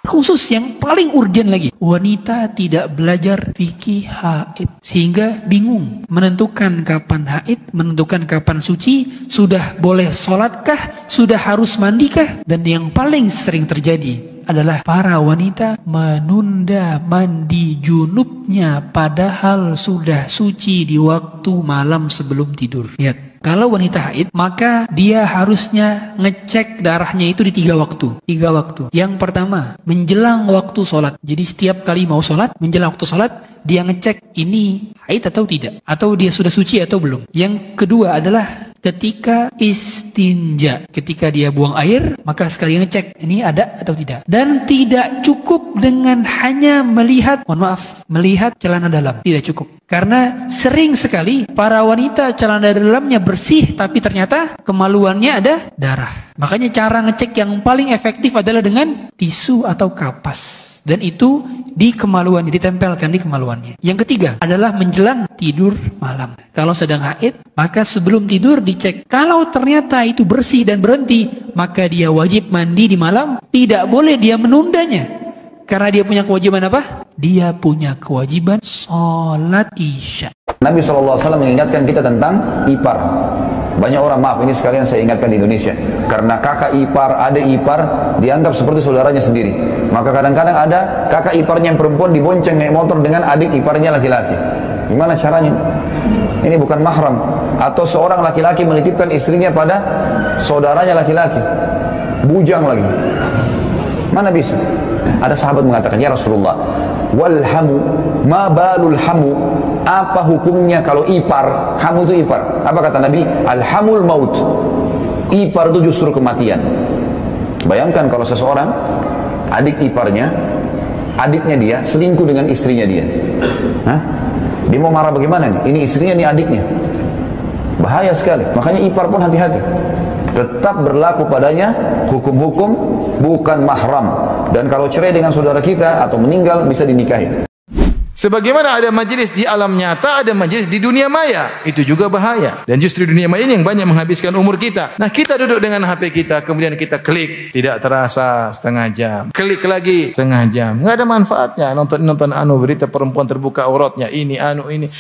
Khusus yang paling urgen lagi, wanita tidak belajar fikih haid sehingga bingung menentukan kapan haid, menentukan kapan suci, sudah boleh sholatkah, sudah harus mandikah. Dan yang paling sering terjadi adalah para wanita menunda mandi junubnya padahal sudah suci di waktu malam sebelum tidur. Lihat, kalau wanita haid, maka dia harusnya ngecek darahnya itu di 3 waktu. 3 waktu. Yang pertama, menjelang waktu sholat. Jadi setiap kali mau sholat, menjelang waktu sholat, dia ngecek ini haid atau tidak. Atau dia sudah suci atau belum. Yang kedua adalah ketika istinja. Ketika dia buang air, maka sekali ngecek ini ada atau tidak. Dan tidak cukup dengan hanya melihat, melihat celana dalam. Tidak cukup. Karena sering sekali para wanita celana dalamnya bersih tapi ternyata kemaluannya ada darah. Makanya cara ngecek yang paling efektif adalah dengan tisu atau kapas. Dan itu di kemaluannya, ditempelkan di kemaluannya. Yang ketiga adalah menjelang tidur malam. Kalau sedang haid, maka sebelum tidur dicek. Kalau ternyata itu bersih dan berhenti, maka dia wajib mandi di malam. Tidak boleh dia menundanya. Karena dia punya kewajiban apa? Dia punya kewajiban sholat isya. Nabi SAW mengingatkan kita tentang ipar. Banyak orang, maaf ini sekalian saya ingatkan di Indonesia, karena kakak ipar, adik ipar dianggap seperti saudaranya sendiri. Maka kadang-kadang ada kakak iparnya yang perempuan dibonceng naik motor dengan adik iparnya laki-laki. Gimana caranya? Ini bukan mahram. Atau seorang laki-laki menitipkan istrinya pada saudaranya laki-laki, bujang lagi. Mana bisa? Ada sahabat mengatakan, ya Rasulullah, walhamu, ma balul hamu, apa hukumnya kalau ipar? Hamu itu ipar. Apa kata Nabi? Alhamul maut. Ipar itu justru kematian. Bayangkan kalau seseorang, adik iparnya, adiknya dia selingkuh dengan istrinya dia. Hah? Dia mau marah bagaimana nih? Ini istrinya, ini adiknya. Bahaya sekali. Makanya ipar pun hati-hati. Tetap berlaku padanya hukum-hukum bukan mahram. Dan kalau cerai dengan saudara kita atau meninggal bisa dinikahi. Sebagaimana ada majelis di alam nyata, ada majelis di dunia maya. Itu juga bahaya. Dan justru dunia maya ini yang banyak menghabiskan umur kita. Nah, kita duduk dengan HP kita, kemudian kita klik, tidak terasa setengah jam. Klik lagi setengah jam. Nggak ada manfaatnya. Nonton berita perempuan terbuka auratnya, ini,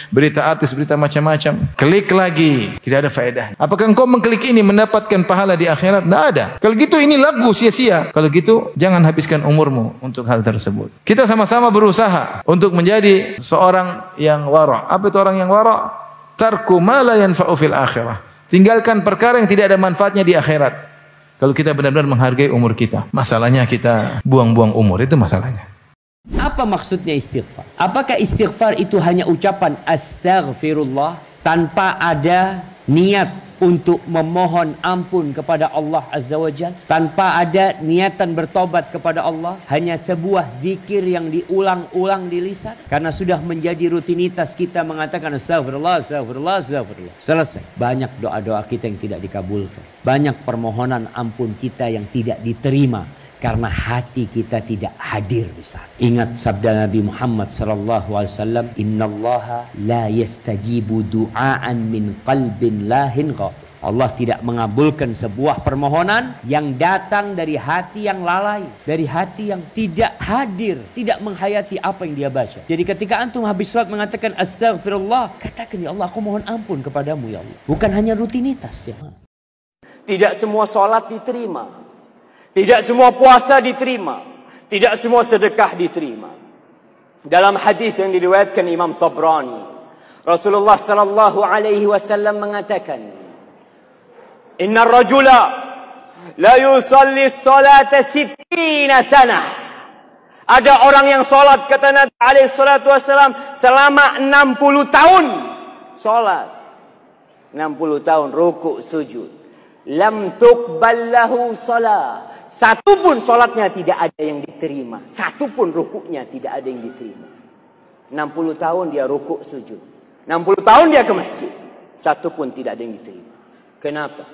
berita artis, berita macam-macam. Klik lagi, tidak ada faedah. Apakah engkau mengklik ini mendapatkan pahala di akhirat? Tidak ada. Kalau gitu ini lagu, sia-sia. Kalau gitu jangan habiskan umurmu untuk hal tersebut. Kita sama-sama berusaha untuk menjadi seorang yang wara'. Apa itu orang yang wara'? Tarku ma la yanfa'u fil akhirah. Tinggalkan perkara yang tidak ada manfaatnya di akhirat. Kalau kita benar-benar menghargai umur kita. Masalahnya kita buang-buang umur, itu masalahnya. Apa maksudnya istighfar? Apakah istighfar itu hanya ucapan astaghfirullah tanpa ada niat untuk memohon ampun kepada Allah Azza wa Jalla, tanpa ada niatan bertobat kepada Allah, hanya sebuah zikir yang diulang-ulang di lisan karena sudah menjadi rutinitas kita mengatakan astagfirullah, astagfirullah, astagfirullah. Selesai. Banyak doa-doa kita yang tidak dikabulkan. Banyak permohonan ampun kita yang tidak diterima karena hati kita tidak hadir di sana. Ingat sabda Nabi Muhammad sallallahu alaihi wasallam, "Innallaha la yastajibu du'aan min qalbin lahin ghafil." Allah tidak mengabulkan sebuah permohonan yang datang dari hati yang lalai, dari hati yang tidak hadir, tidak menghayati apa yang dia baca. Jadi ketika antum habis salat mengatakan astagfirullah, katakan, ya Allah, aku mohon ampun kepadamu ya Allah. Bukan hanya rutinitas ya. Tidak semua salat diterima. Tidak semua puasa diterima. Tidak semua sedekah diterima. Dalam hadis yang diriwayatkan Imam Tabrani, Rasulullah sallallahu alaihi wasallam mengatakan, "Innar rajula la yusalli salata 60 sanah." Ada orang yang salat, kata Nabi alaihi salatu wasallam, selama 60 tahun salat. 60 tahun rukuk sujud. Lam tuqbal lahu salat. Satu pun solatnya tidak ada yang diterima. Satu pun rukuknya tidak ada yang diterima. 60 tahun dia rukuk sujud. 60 tahun dia ke masjid. Satu pun tidak ada yang diterima. Kenapa?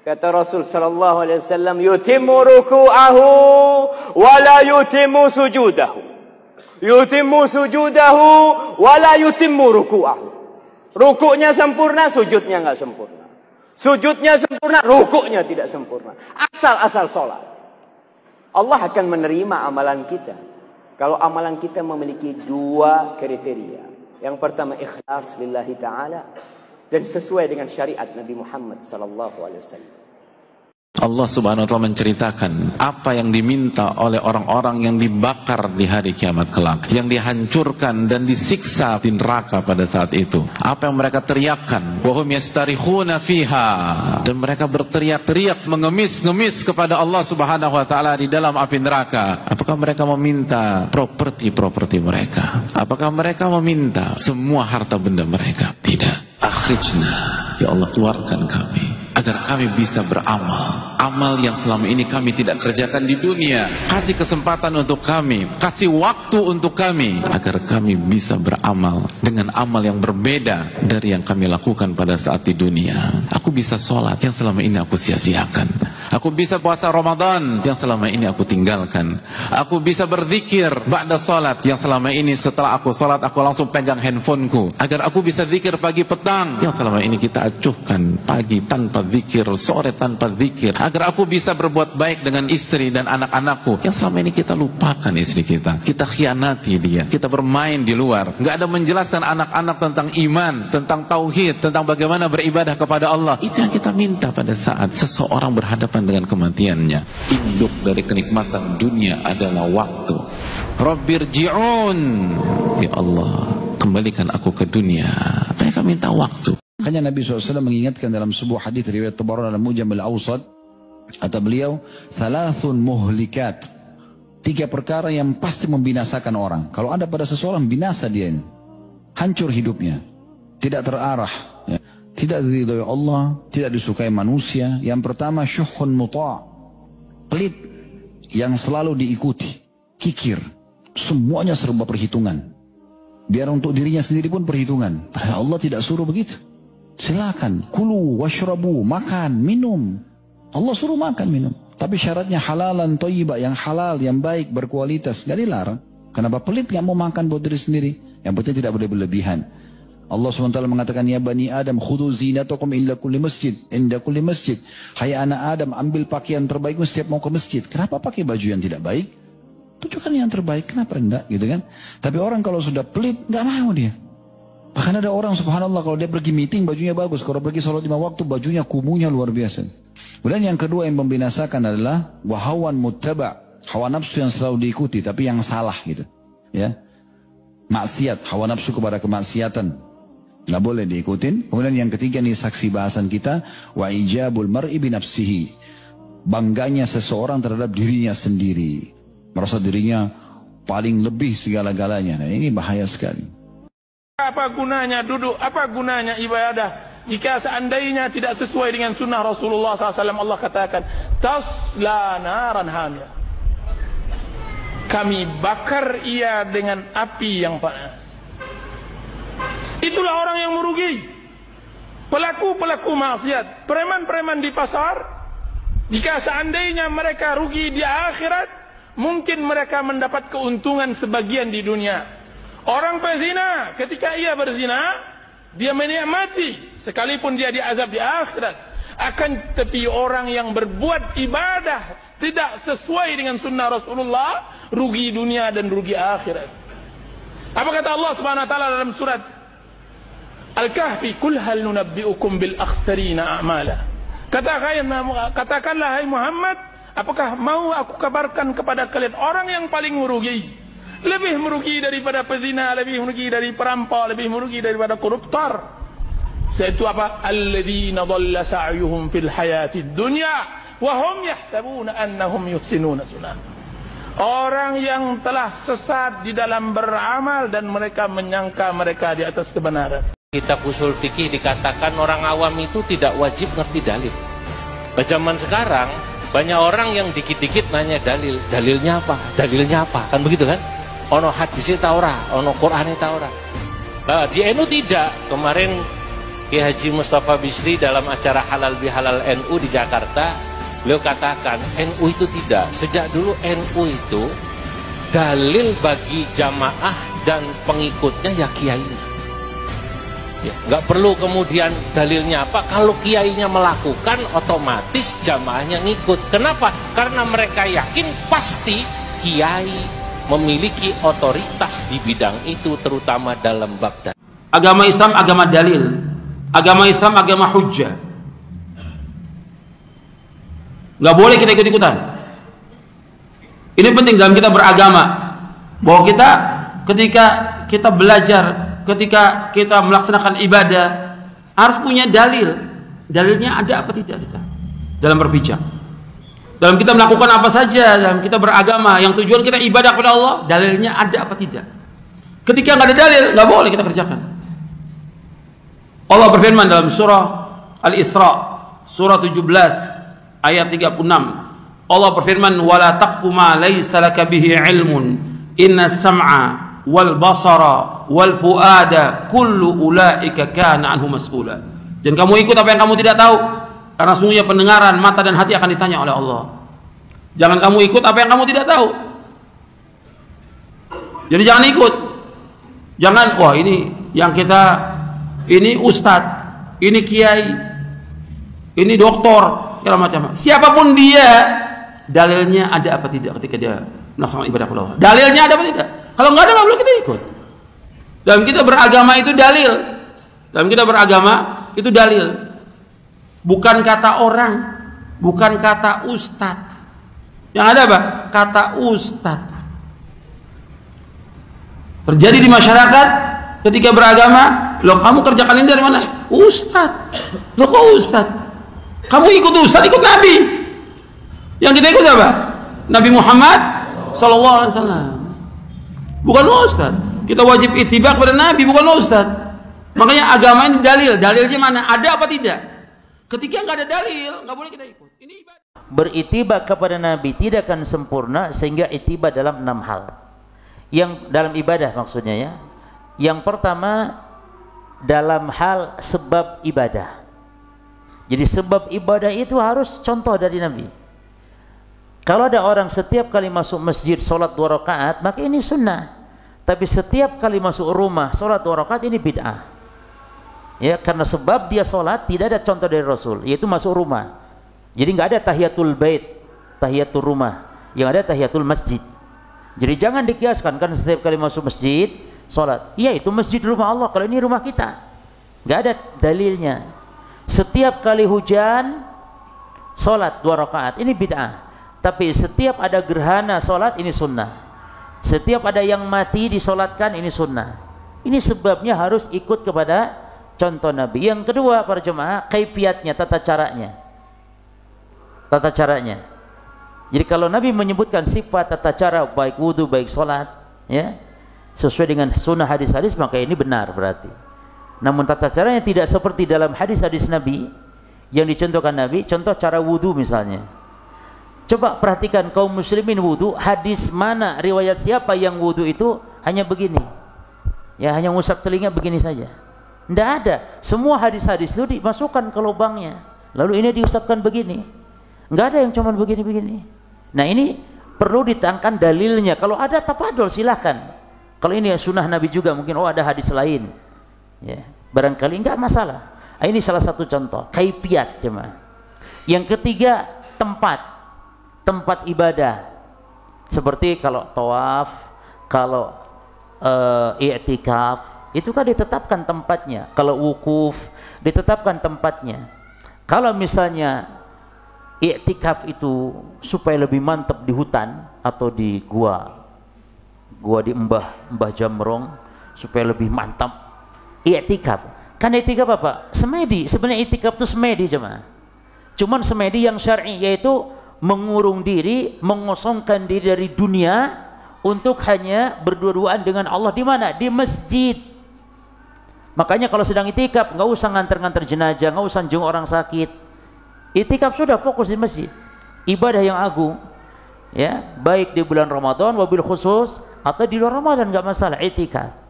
Kata Rasul sallallahu alaihi wasallam, yutimmu ruku'ahu wa la yutimmu sujudahu. Yutimmu sujudahu wa la yutimmu ruku'ahu. Rukuknya sempurna, sujudnya enggak sempurna. Sujudnya sempurna, rukuknya tidak sempurna. Asal-asal sholat. Allah akan menerima amalan kita kalau amalan kita memiliki dua kriteria. Yang pertama, ikhlas lillahi ta'ala dan sesuai dengan syariat Nabi Muhammad sallallahu alaihi wasallam. Allah Subhanahu wa taala menceritakan apa yang diminta oleh orang-orang yang dibakar di hari kiamat kelak, yang dihancurkan dan disiksa di neraka pada saat itu. Apa yang mereka teriakkan, wa hum yastarikhuna fiha, dan mereka berteriak-teriak mengemis-ngemis kepada Allah Subhanahu wa taala di dalam api neraka. Apakah mereka meminta properti mereka? Apakah mereka meminta semua harta benda mereka? Tidak. Akhrijna, ya Allah, keluarkan kami agar kami bisa beramal, amal yang selama ini kami tidak kerjakan di dunia. Kasih kesempatan untuk kami, kasih waktu untuk kami, agar kami bisa beramal dengan amal yang berbeda dari yang kami lakukan pada saat di dunia. Aku bisa sholat yang selama ini aku sia-siakan, aku bisa puasa Ramadan yang selama ini aku tinggalkan, aku bisa berzikir ba'da sholat yang selama ini setelah aku sholat aku langsung pegang handphoneku, agar aku bisa zikir pagi petang yang selama ini kita acuhkan, pagi tanpa zikir, sore tanpa zikir, agar aku bisa berbuat baik dengan istri dan anak-anakku yang selama ini kita lupakan istri kita khianati dia, kita bermain di luar, nggak ada menjelaskan anak-anak tentang iman, tentang tauhid, tentang bagaimana beribadah kepada Allah. Itu yang kita minta pada saat seseorang berhadapan dengan kematiannya. Induk dari kenikmatan dunia adalah waktu. Rabbirji'un, ya Allah, kembalikan aku ke dunia. Mereka minta waktu. Makanya Nabi SAW mengingatkan dalam sebuah hadis riwayat Tabarani dalam Mujam al-Awsat, kata beliau, thalathun muhlikat, 3 perkara yang pasti membinasakan orang. Kalau ada pada seseorang, binasa dia ini, hancur hidupnya, tidak terarah, ya, tidak diridhoi Allah, tidak disukai manusia. Yang pertama, syuhun muta', pelit yang selalu diikuti, kikir, semuanya serba perhitungan. Biar untuk dirinya sendiri pun perhitungan. Padahal Allah tidak suruh begitu. Silakan, kulu, washrabu, makan, minum. Allah suruh makan, minum. Tapi syaratnya halalan thayyibah, yang halal, yang baik, berkualitas. Gak dilarang. Kenapa pelit gak mau makan buat diri sendiri? Yang penting tidak boleh berlebihan. Allah SWT mengatakan, ya bani Adam, khudu zinatakum inda kulli masjid. Inda kulli masjid. Hai anak Adam, ambil pakaian terbaikmu setiap mau ke masjid. Kenapa pakai baju yang tidak baik? Tunjukkan yang terbaik, kenapa enggak? Gitu kan? Tapi orang kalau sudah pelit, gak mau dia. Bahkan ada orang subhanallah kalau dia pergi meeting bajunya bagus, kalau pergi sholat 5 waktu bajunya kumuhnya luar biasa. Kemudian yang kedua yang membinasakan adalah wahawan muttaba, hawa nafsu yang selalu diikuti tapi yang salah gitu. Ya. Maksiat, hawa nafsu kepada kemaksiatan. Nggak boleh diikutin. Kemudian yang ketiga nih saksi bahasan kita, wa ijabul mar'i bi nafsihi. Bangganya seseorang terhadap dirinya sendiri. Merasa dirinya paling lebih segala-galanya. Nah, ini bahaya sekali. Apa gunanya duduk, apa gunanya ibadah jika seandainya tidak sesuai dengan sunnah Rasulullah SAW? Allah katakan, tasla naran hamiyah, kami bakar ia dengan api yang panas. Itulah orang yang merugi, pelaku-pelaku maksiat, preman-preman di pasar. Jika seandainya mereka rugi di akhirat, mungkin mereka mendapat keuntungan sebagian di dunia. Orang pezina ketika ia berzina, dia menikmati sekalipun dia diazab di akhirat. Akan tetapi orang yang berbuat ibadah tidak sesuai dengan sunnah Rasulullah, rugi dunia dan rugi akhirat. Apa kata Allah Subhanahu wa taala dalam surat Al-Kahfi, "Qul hal nunabbi'ukum bil akhsarina a'mala." Katakanlah hai Muhammad, apakah mau aku kabarkan kepada kalian orang yang paling merugi? Lebih merugi daripada pezina, lebih merugi dari perampok, lebih merugi daripada koruptor. Yaitu apa? Alladzina dhalla sa'yuhum fil hayatid dunya wa hum yahsabuna annahum yuhsinuna sunah. Orang yang telah sesat di dalam beramal dan mereka menyangka mereka di atas kebenaran. Kitab usul fikih dikatakan orang awam itu tidak wajib ngerti dalil. Pada zaman sekarang banyak orang yang dikit-dikit nanya dalil, dalilnya apa? Dalilnya apa? Kan begitu kan? Ono hadisnya taura, ono Qur'annya taura. Nah, di NU tidak. Kemarin Kiai Haji Mustafa Bisri dalam acara Halal Bihalal NU di Jakarta, beliau katakan NU itu tidak. Sejak dulu NU itu dalil bagi jamaah dan pengikutnya ya kiainya. Ya, nggak perlu kemudian dalilnya apa, kalau kiainya melakukan otomatis jamaahnya ngikut. Kenapa? Karena mereka yakin pasti kiai memiliki otoritas di bidang itu, terutama dalam bab dalil. Agama Islam agama dalil, agama Islam agama hujjah. Nggak boleh kita ikut-ikutan. Ini penting dalam kita beragama, bahwa kita ketika kita belajar, ketika kita melaksanakan ibadah, harus punya dalil. Dalilnya ada apa tidak kita dalam berbicara, dalam kita melakukan apa saja, dalam kita beragama yang tujuan kita ibadah kepada Allah, dalilnya ada apa tidak. Ketika nggak ada dalil, nggak boleh kita kerjakan. Allah berfirman dalam surah Al-Isra, surah 17 ayat 36. Allah berfirman, wala taqfu ma laysa laka bihi ilmun inna sam'a wal basara wal fuada kullu ulaika kana anhu mas'ula. Jangan kamu ikut apa yang kamu tidak tahu, karena sungguhnya pendengaran, mata dan hati akan ditanya oleh Allah. Jangan kamu ikut apa yang kamu tidak tahu. Jadi jangan ikut. Jangan, wah ini yang kita, ini ustadz, ini kiai, ini doktor, segala macam. Siapapun dia, dalilnya ada apa tidak ketika dia melaksanakan ibadah kepada Allah. Dalilnya ada apa tidak? Kalau nggak ada, nggak boleh kita ikut. Dalam kita beragama itu dalil. Dalam kita beragama itu dalil. Bukan kata orang, bukan kata ustadz. Yang ada apa? Kata ustadz. Terjadi di masyarakat ketika beragama, loh kamu kerjakan ini dari mana? Ustadz. Loh kok ustadz? Kamu ikut ustadz, ikut Nabi. Yang kita ikut apa? Nabi Muhammad sallallahu alaihi wasallam. Bukan ustadz. Kita wajib ittiba kepada Nabi, bukan ustadz. Makanya agama ini dalil. Dalilnya mana? Ada apa tidak? Ketika nggak ada dalil, nggak boleh kita ikut. Ini ibadah. Beritiba kepada Nabi tidak akan sempurna sehingga itiba dalam 6 hal. Yang dalam ibadah maksudnya ya. Yang pertama dalam hal sebab ibadah. Jadi sebab ibadah itu harus contoh dari Nabi. Kalau ada orang setiap kali masuk masjid sholat 2 rakaat, maka ini sunnah. Tapi setiap kali masuk rumah sholat 2 rakaat, ini bid'ah. Ya, karena sebab dia sholat tidak ada contoh dari Rasul, yaitu masuk rumah. Jadi nggak ada tahiyatul bait, tahiyatul rumah. Yang ada tahiyatul masjid. Jadi jangan dikiaskan kan setiap kali masuk masjid sholat. Iya itu masjid rumah Allah, kalau ini rumah kita. Nggak ada dalilnya. Setiap kali hujan sholat 2 rakaat, ini bid'ah. Tapi setiap ada gerhana sholat, ini sunnah. Setiap ada yang mati disolatkan, ini sunnah. Ini sebabnya harus ikut kepada contoh Nabi. Yang kedua para jemaah, kaifiatnya, tata caranya. Tata caranya. Jadi kalau Nabi menyebutkan sifat tata cara baik wudu, baik sholat, ya, sesuai dengan sunnah hadis-hadis, maka ini benar berarti. Namun tata caranya tidak seperti dalam hadis-hadis Nabi yang dicontohkan Nabi. Contoh cara wudu misalnya. Coba perhatikan kaum muslimin wudu, hadis mana, riwayat siapa yang wudu itu hanya begini. Ya hanya ngusap telinga begini saja. Tidak ada. Semua hadis-hadis itu dimasukkan ke lubangnya. Lalu ini diusapkan begini. Enggak ada yang cuma begini-begini. Nah ini perlu ditangkan dalilnya. Kalau ada tafadhol silahkan. Kalau ini sunnah Nabi juga mungkin ada hadis lain. Ya, barangkali enggak masalah. Ini salah satu contoh kaifiat jemaah. Yang ketiga tempat ibadah. Seperti kalau tawaf, kalau i'tikaf, itu kan ditetapkan tempatnya. Kalau wukuf ditetapkan tempatnya. Kalau misalnya i'tikaf itu supaya lebih mantap di hutan atau di gua di Mbah Jamrong supaya lebih mantap. I'tikaf. Kan i'tikaf apa? Semedi. Sebenarnya i'tikaf itu semedi jemaah. Cuman semedi yang syar'i, yaitu mengurung diri, mengosongkan diri dari dunia untuk hanya berdua-duaan dengan Allah. Di mana? Di masjid. Makanya kalau sedang i'tikaf nggak usah nganter-nganter jenazah, nggak usah jenguk orang sakit. I'tikaf sudah fokus di masjid. Ibadah yang agung, ya, baik di bulan Ramadan wabil khusus atau di luar Ramadan nggak masalah i'tikaf.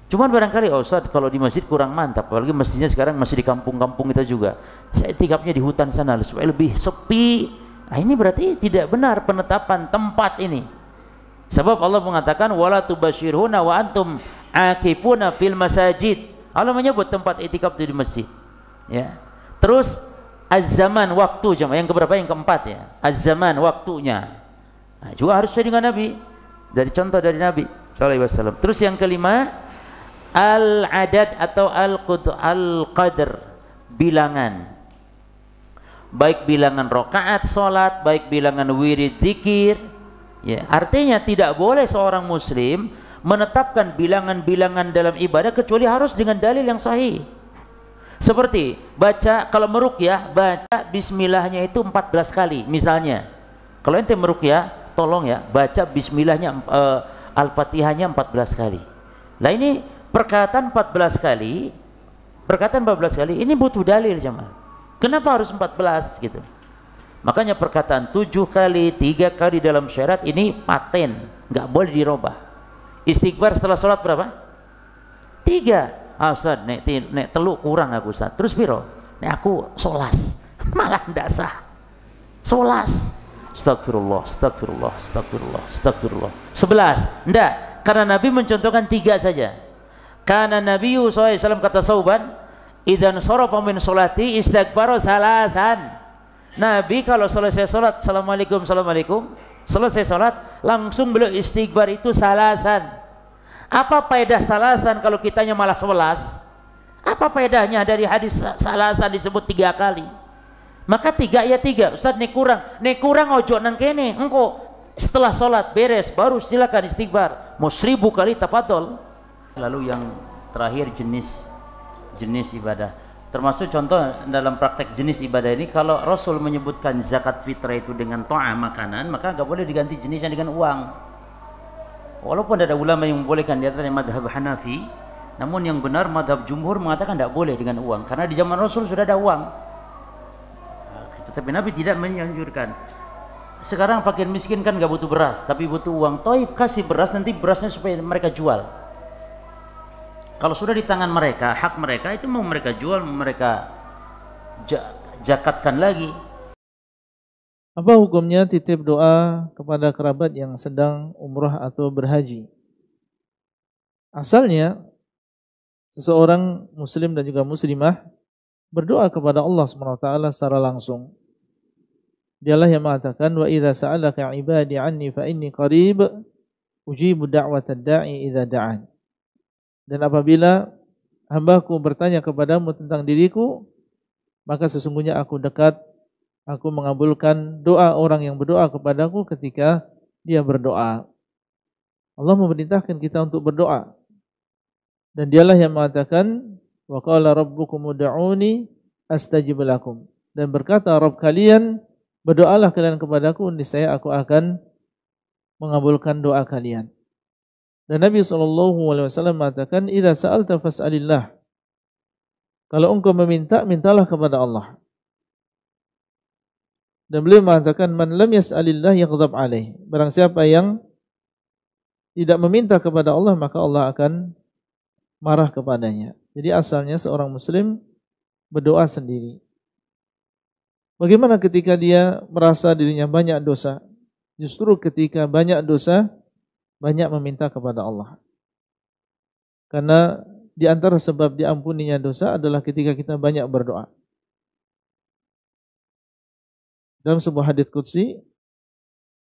Cuman barangkali Ustaz kalau di masjid kurang mantap, apalagi masjidnya sekarang masih di kampung-kampung kita juga. Saya i'tikafnya di hutan sana supaya lebih sepi. Nah, ini berarti tidak benar penetapan tempat ini. Sebab Allah mengatakan wala tubashirhuna wa antum akifuna fil masajid. Allah menyebut tempat itikaf itu di masjid. Ya. Terus az-zaman, waktu jemaah. Yang keberapa? Yang keempat ya. Az-zaman, waktunya. Nah, juga harus sesuai dengan Nabi. Dari contoh dari Nabi sallallahu alaihi wasallam. Terus yang kelima, al-adad atau al-qadr, bilangan. Baik bilangan rakaat salat, baik bilangan wirid zikir. Ya, artinya tidak boleh seorang muslim menetapkan bilangan-bilangan dalam ibadah kecuali harus dengan dalil yang sahih. Seperti baca, kalau meruqyah baca bismillahnya itu 14 kali misalnya. Kalau ente meruqyah, tolong ya baca bismillahnya Al-Fatihahnya 14 kali. Nah ini perkataan 14 kali, ini butuh dalil jemaah. Kenapa harus 14 gitu? Makanya perkataan 7 kali, 3 kali dalam syarat ini paten, nggak boleh dirubah. Istighfar setelah sholat berapa? 3. Ustaz, nek teluk kurang aku Ustaz. Terus piro? Nek aku solas. Malah ndak sah. Solas. Astagfirullah, astagfirullah, astagfirullah, astagfirullah. 11. Ndak, karena Nabi mencontohkan 3 saja. Karena Nabi SAW kata Sauban, idzan sarafa min sholati istighfar salasan. Nabi kalau selesai sholat, assalamualaikum, assalamualaikum, selesai sholat langsung beliau istighfar itu salasan. Apa faedah salasan kalau kitanya malah 11? Apa faedahnya dari hadis salasan disebut 3 kali? Maka 3 ya 3. Ustaz nek kurang ojo nang kene. Engko setelah sholat beres baru silakan istighfar. Mau 1000 kali tafadhol. Lalu yang terakhir jenis ibadah. Termasuk contoh dalam praktek jenis ibadah ini, kalau Rasul menyebutkan zakat fitrah itu dengan ta'am, makanan, maka nggak boleh diganti jenisnya dengan uang. Walaupun ada ulama yang membolehkan di antaranya madhab Hanafi, namun yang benar madhab jumhur mengatakan tidak boleh dengan uang, karena di zaman Rasul sudah ada uang. Tetapi Nabi tidak menyanjurkan. Sekarang fakir miskin kan nggak butuh beras, tapi butuh uang. Toib kasih beras, nanti berasnya supaya mereka jual. Kalau sudah di tangan mereka, hak mereka itu mau mereka jual, mau mereka zakatkan lagi. Apa hukumnya titip doa kepada kerabat yang sedang umrah atau berhaji? Asalnya seseorang muslim dan juga muslimah berdoa kepada Allah SWT secara langsung. Dialah yang mengatakan, wa idza sa'alaka 'ibadi 'anni fa inni qarib ujibu da'watad da'i idza da'an. Dan apabila hambaku bertanya kepadamu tentang diriku, maka sesungguhnya aku dekat, aku mengabulkan doa orang yang berdoa kepadaku ketika dia berdoa. Allah memerintahkan kita untuk berdoa. Dan dialah yang mengatakan, wa qala rabbukum ud'uni astajib lakum. Dan berkata Rabb kalian, berdoalah kalian kepadaku, niscaya aku akan mengabulkan doa kalian. Dan Nabi SAW mengatakan, idza sa'alta fas'alillah. Kalau engkau meminta, mintalah kepada Allah. Dan beliau mengatakan, man lam yas'alillah yaghdab alaih. Barang siapa yang tidak meminta kepada Allah, maka Allah akan marah kepadanya. Jadi asalnya seorang muslim berdoa sendiri. Bagaimana ketika dia merasa dirinya banyak dosa? Justru ketika banyak dosa, banyak meminta kepada Allah. Karena di antara sebab diampuninya dosa adalah ketika kita banyak berdoa. Dalam sebuah hadits qudsi,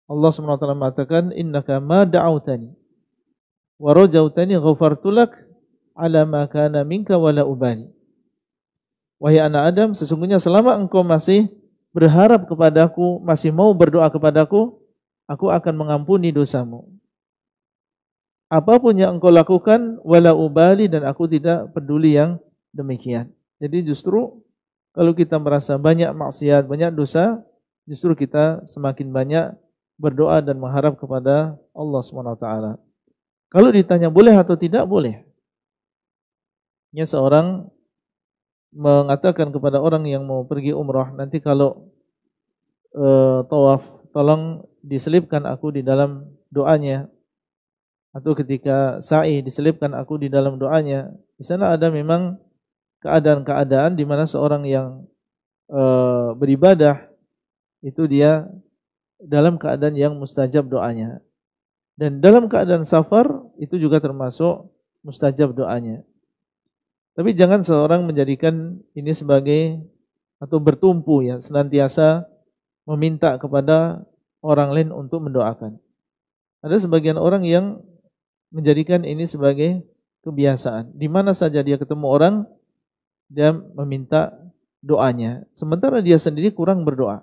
Allah SWT mengatakan, innaka ma da'autani wa rajautani ghafartu lak ala ma kana minka wala ubali. Wahai anak Adam, sesungguhnya selama engkau masih berharap kepadaku, masih mau berdoa kepadaku, aku akan mengampuni dosamu. Apapun yang engkau lakukan, wala ubali, dan aku tidak peduli yang demikian. Jadi justru kalau kita merasa banyak maksiat, banyak dosa, justru kita semakin banyak berdoa dan mengharap kepada Allah SWT. Kalau ditanya boleh atau tidak, boleh. Ya, seorang mengatakan kepada orang yang mau pergi umrah, nanti kalau tawaf, tolong diselipkan aku di dalam doanya. Atau ketika sa'i diselipkan aku di dalam doanya. Di sana ada memang keadaan-keadaan di mana seorang yang beribadah itu dia dalam keadaan yang mustajab doanya. Dan dalam keadaan safar itu juga termasuk mustajab doanya. Tapi jangan seorang menjadikan ini sebagai atau bertumpu ya, senantiasa meminta kepada orang lain untuk mendoakan. Ada sebagian orang yang menjadikan ini sebagai kebiasaan. Di mana saja dia ketemu orang, dia meminta doanya, sementara dia sendiri kurang berdoa.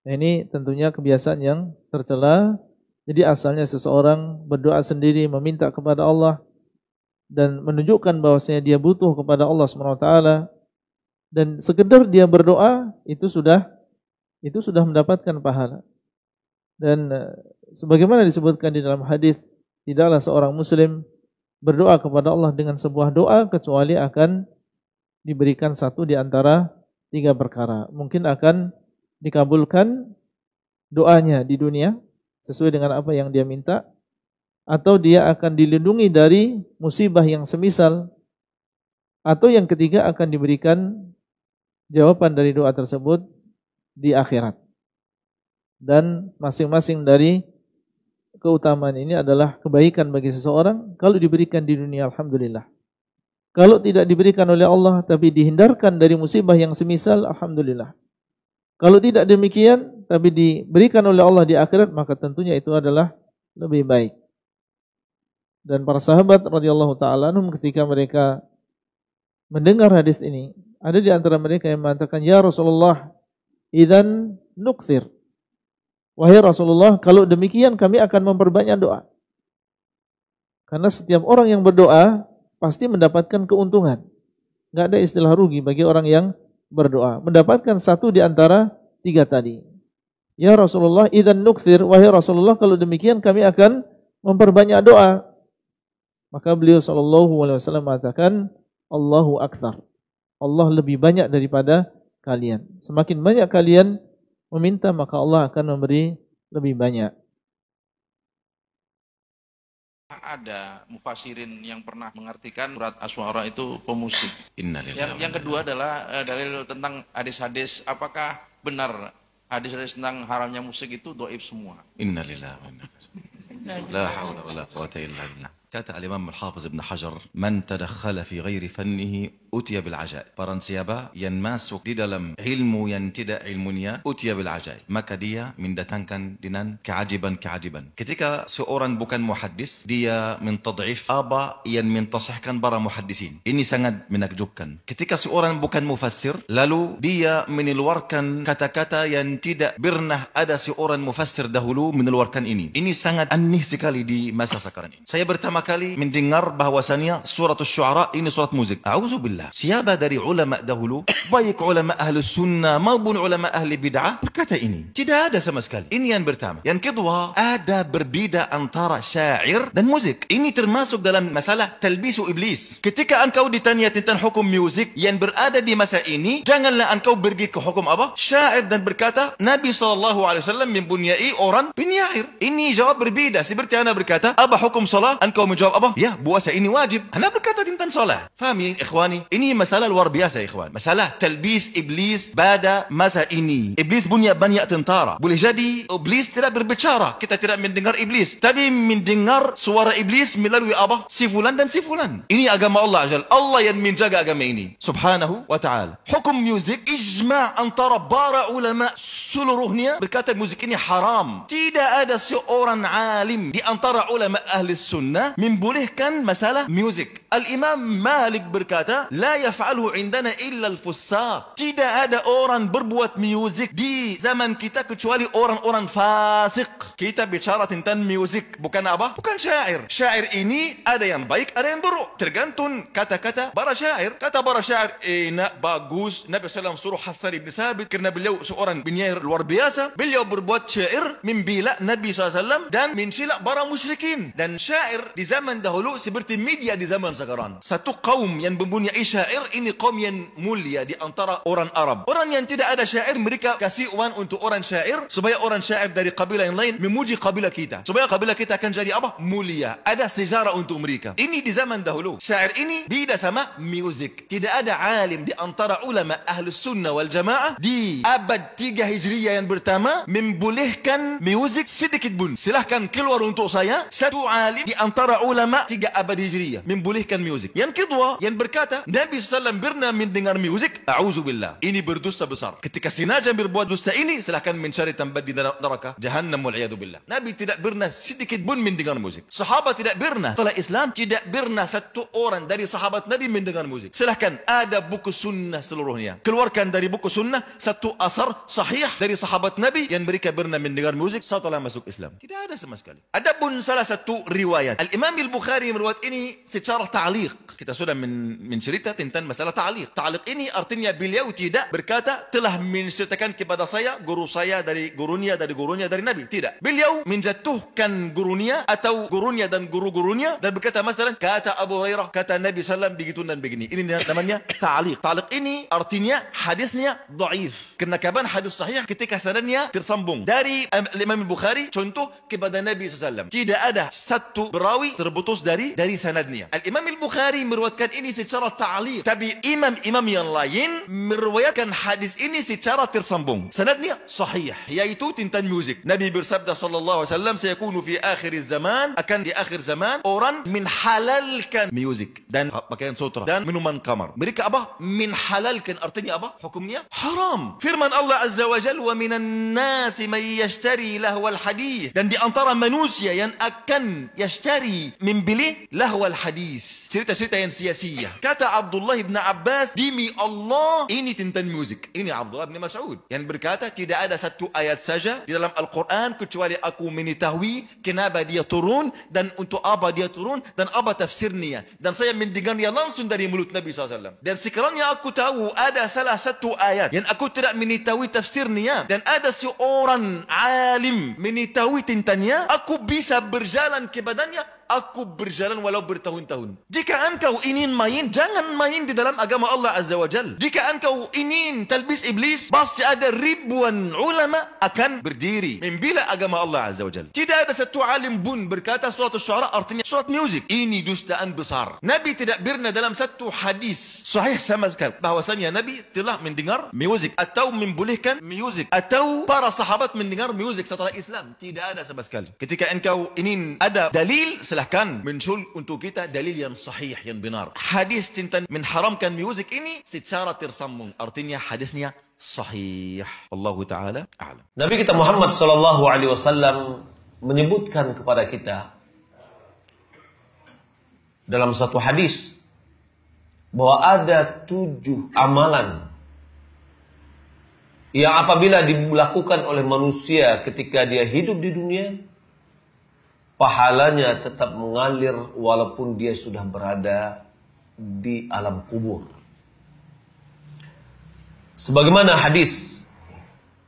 Nah, ini tentunya kebiasaan yang tercela. Jadi asalnya seseorang berdoa sendiri, meminta kepada Allah dan menunjukkan bahwasanya dia butuh kepada Allah SWT, dan sekedar dia berdoa itu sudah mendapatkan pahala. Dan sebagaimana disebutkan di dalam hadis, tidaklah seorang muslim berdoa kepada Allah dengan sebuah doa kecuali akan diberikan satu di antara 3 perkara. Mungkin akan dikabulkan doanya di dunia sesuai dengan apa yang dia minta, atau dia akan dilindungi dari musibah yang semisal, atau yang ketiga akan diberikan jawaban dari doa tersebut di akhirat. Dan masing-masing dari keutamaan ini adalah kebaikan bagi seseorang. Kalau diberikan di dunia, alhamdulillah. Kalau tidak diberikan oleh Allah tapi dihindarkan dari musibah yang semisal, alhamdulillah. Kalau tidak demikian tapi diberikan oleh Allah di akhirat, maka tentunya itu adalah lebih baik. Dan para sahabat radhiyallahu taala anhum ketika mereka mendengar hadis ini, ada di antara mereka yang mengatakan, "Ya Rasulullah, idzan nukthir." Wahai Rasulullah, kalau demikian kami akan memperbanyak doa. Karena setiap orang yang berdoa pasti mendapatkan keuntungan. Enggak ada istilah rugi bagi orang yang berdoa. Mendapatkan satu di antara 3 tadi. Ya Rasulullah, idzan nukthir. Wahai Rasulullah, kalau demikian kami akan memperbanyak doa. Maka beliau SAW mengatakan, Allahu aktsar. Allah lebih banyak daripada kalian. Semakin banyak kalian meminta, maka Allah akan memberi lebih banyak. Ada mufassirin yang pernah mengartikan surat Asy-Syu'ara itu pemusik. Yang kedua adalah dalil tentang hadis-hadis, apakah benar hadis-hadis tentang haramnya musik itu dhaif semua? Innalillahi wa inna ilaihi raji'un. La haula wala quwwata illa billah. Kata Al-Imam Al-Hafiz Ibn Hajar, "Man tadakhala fi ghairi fannihi utiya bil ajaib." Barang siapa yang masuk di dalam ilmu yang tidak ilmunya, utiya bil ajaib, maka dia mendatangkan dengan keajiban-keajiban. Ketika seorang bukan muhaddis, dia mentad'if apa yang mentasihkan para muhaddisin. Ini sangat menakjubkan. Ketika seorang bukan mufassir, lalu dia mengeluarkan kata-kata yang tidak pernah ada seorang mufassir dahulu mengeluarkan ini. Ini sangat aneh sekali di masa sekarang ini. Saya pertama kali mendengar bahwasannya surat Asy-Syu'ara ini surat musik. A'udzubillah. Siapa dari ulama dahulu, baik ulama ahli sunnah maupun ulama ahli bid'ah, berkata ini. Tidak ada sama sekali. Ini yang pertama. Yang kedua, ada berbeda antara syair dan musik. Ini termasuk dalam masalah talbisu iblis. Ketika engkau ditanya tentang hukum musik yang berada di masa ini, janganlah engkau pergi ke hukum apa? Syair dan berkata, Nabi SAW mempunyai orang penyair. Ini jawab berbeda. Seperti anda berkata, apa hukum salat? Engkau menjawab apa? Ya, puasa ini wajib. Anda berkata tentang salat. Faham ya, ikhwani? Ini masalah luar biasa, ikhwan. Masalah talbis iblis pada masa ini. Iblis punya banyak tentara. Boleh jadi iblis tidak berbicara. Kita tidak mendengar iblis. Tapi mendengar suara iblis melalui apa? Si fulan dan si fulan. Ini agama Allah Azza. Allah yang menjaga agama ini. Subhanahu wa ta'ala. Hukum musik, ijma' antara para ulama seluruhnya berkata musik ini haram. Tidak ada seorang alim di antara ulama ahli sunnah membolehkan masalah musik. Al-Imam Malik berkata, la yaf'aluhu indana illa al-fussaq. Tidak ada orang berbuat musik di zaman kita kecuali orang-orang fasik. Kita bicara tentang musik, bukan apa? Bukan syair. Syair ini ada yang baik, ada yang buruk. Tergantung kata-kata para syair. Kata para syair enak, bagus. Nabi SAW suruh Hassan ibn Sabit kerana beliau seorang penyair luar biasa. Beliau berbuat syair membela Nabi SAW dan mencela para musyrikin. Dan syair di zaman dahulu seperti media di zaman sekarang. Satu kaum yang mempunyai syair, ini kaum yang mulia di antara orang Arab. Orang yang tidak ada syair, mereka kasih uang untuk orang syair supaya orang syair dari kabilah yang lain memuji kabilah kita, supaya kabilah kita akan jadi apa? Mulia. Ada sejarah untuk mereka. Ini di zaman dahulu. Syair ini beda sama musik. Tidak ada alim di antara ulama ahli sunnah wal jamaah di abad 3 Hijriyah yang pertama membolehkan musik sedikit pun. Silahkan keluar untuk saya satu alim di antara ulama 3 abad Hijriyah membolehkan membolehkan musik. Yang kedua, yang berkata Nabi SAW pernah mendengar musik, a'udzubillah, ini berdosa besar. Ketika sengaja berbuat dosa ini, silahkan mencari tempat di neraka jahannam wal'iyadzubillah. Nabi tidak pernah sedikit pun mendengar musik. Sahabat tidak pernah, setelah Islam tidak pernah satu orang dari sahabat Nabi mendengar musik. Silahkan, ada buku sunnah seluruhnya, keluarkan dari buku sunnah satu asar sahih dari sahabat Nabi yang mereka pernah mendengar musik setelah masuk Islam. Tidak ada sama sekali. Adapun salah satu riwayat Al-Imam Al-Bukhari meriwayat ini secara ta'liq. Kita sudah mencerita tentang masalah ta'liq. Ta'liq ini artinya beliau tidak berkata telah menceritakan kepada saya guru saya dari gurunya dari Nabi. Tidak. Beliau menjatuhkan gurunya atau gurunya dan guru-gurunya dan berkata masalah kata Abu Hurairah, kata Nabi SAW begitu dan begini. Ini namanya ta'liq. Ta'liq ini artinya hadisnya dhaif. Karena kapan hadis sahih ketika sanadnya tersambung dari Imam Al-Bukhari contoh kepada Nabi SAW. Tidak ada satu perawi terputus dari sanadnya. Al-Imam Al-Bukhari meriwayatkan ini secara ta'liq. Tapi imam-imam yang lain meriwayatkan hadis ini secara tersambung. Sanadnya sahih, yaitu tentang musik. Nabi bersabda sallallahu alaihi wasallam, "Sayakunu fi akhir zaman, akan di akhir zaman orang menghalalkan musik dan pakaian sutra dan minuman khamar." Mereka apa? Menghalalkan artinya apa? Hukumnya haram. Firman Allah Azza wa Jalla, "Wa minan nasi man yashtari lahwal hadith." Dan di antara manusia yang akan yashtari membeli lahwal hadis, cerita-cerita yang sia-sia. Kata Abdullah bin Abbas, demi Allah ini tentang musik. Ini Abdullah bin Mas'ud yang berkata tidak ada satu ayat saja di dalam Al-Quran kecuali aku mengetahui kenapa dia turun dan untuk apa dia turun dan apa tafsirnya, dan saya mendengarnya langsung dari mulut Nabi SAW. Dan sekiranya aku tahu ada salah satu ayat yang aku tidak mengetahui tafsirnya dan ada seorang alim mengetahui tentangnya, aku bisa berjalan kepadanya. Aku berjalan walau bertahun-tahun. Jika engkau ingin main, jangan main di dalam agama Allah Azza wa Jal. Jika engkau ingin talbis iblis, pasti ada ribuan ulama akan berdiri membela agama Allah Azza wa Jal. Tidak ada satu alim pun berkata surat Asy-Syu'ara artinya surat musik. Ini dustaan besar. Nabi tidak pernah dalam satu hadis sahih sama sekali bahwasanya Nabi telah mendengar musik atau membolehkan musik atau para sahabat mendengar musik setelah Islam. Tidak ada sama sekali. Ketika engkau ingin ada dalil, silahkan muncul untuk kita dalil yang sahih, yang benar. Hadis tentang mengharamkan musik ini secara tersambung, artinya hadisnya sahih. Allah Ta'ala a'lam. Nabi kita Muhammad SAW menyebutkan kepada kita dalam satu hadis bahwa ada 7 amalan yang apabila dilakukan oleh manusia ketika dia hidup di dunia, pahalanya tetap mengalir walaupun dia sudah berada di alam kubur. Sebagaimana hadis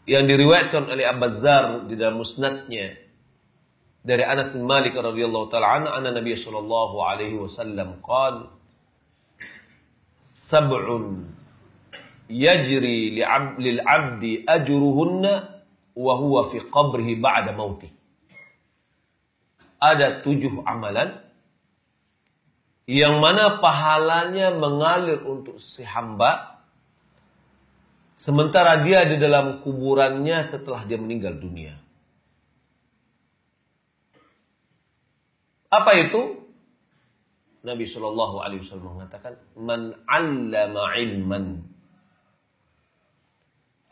yang diriwayatkan oleh Abazzar di dalam musnadnya dari Anas bin Malik radhiyallahu taala anna Nabi sallallahu alaihi wasallam qala sab'un yajri lil 'abdi ajruhunna wa huwa fi qabrihi ba'da mautih. Ada 7 amalan yang mana pahalanya mengalir untuk si hamba sementara dia di dalam kuburannya setelah dia meninggal dunia. Apa itu? Nabi SAW mengatakan, "Man 'allama 'ilman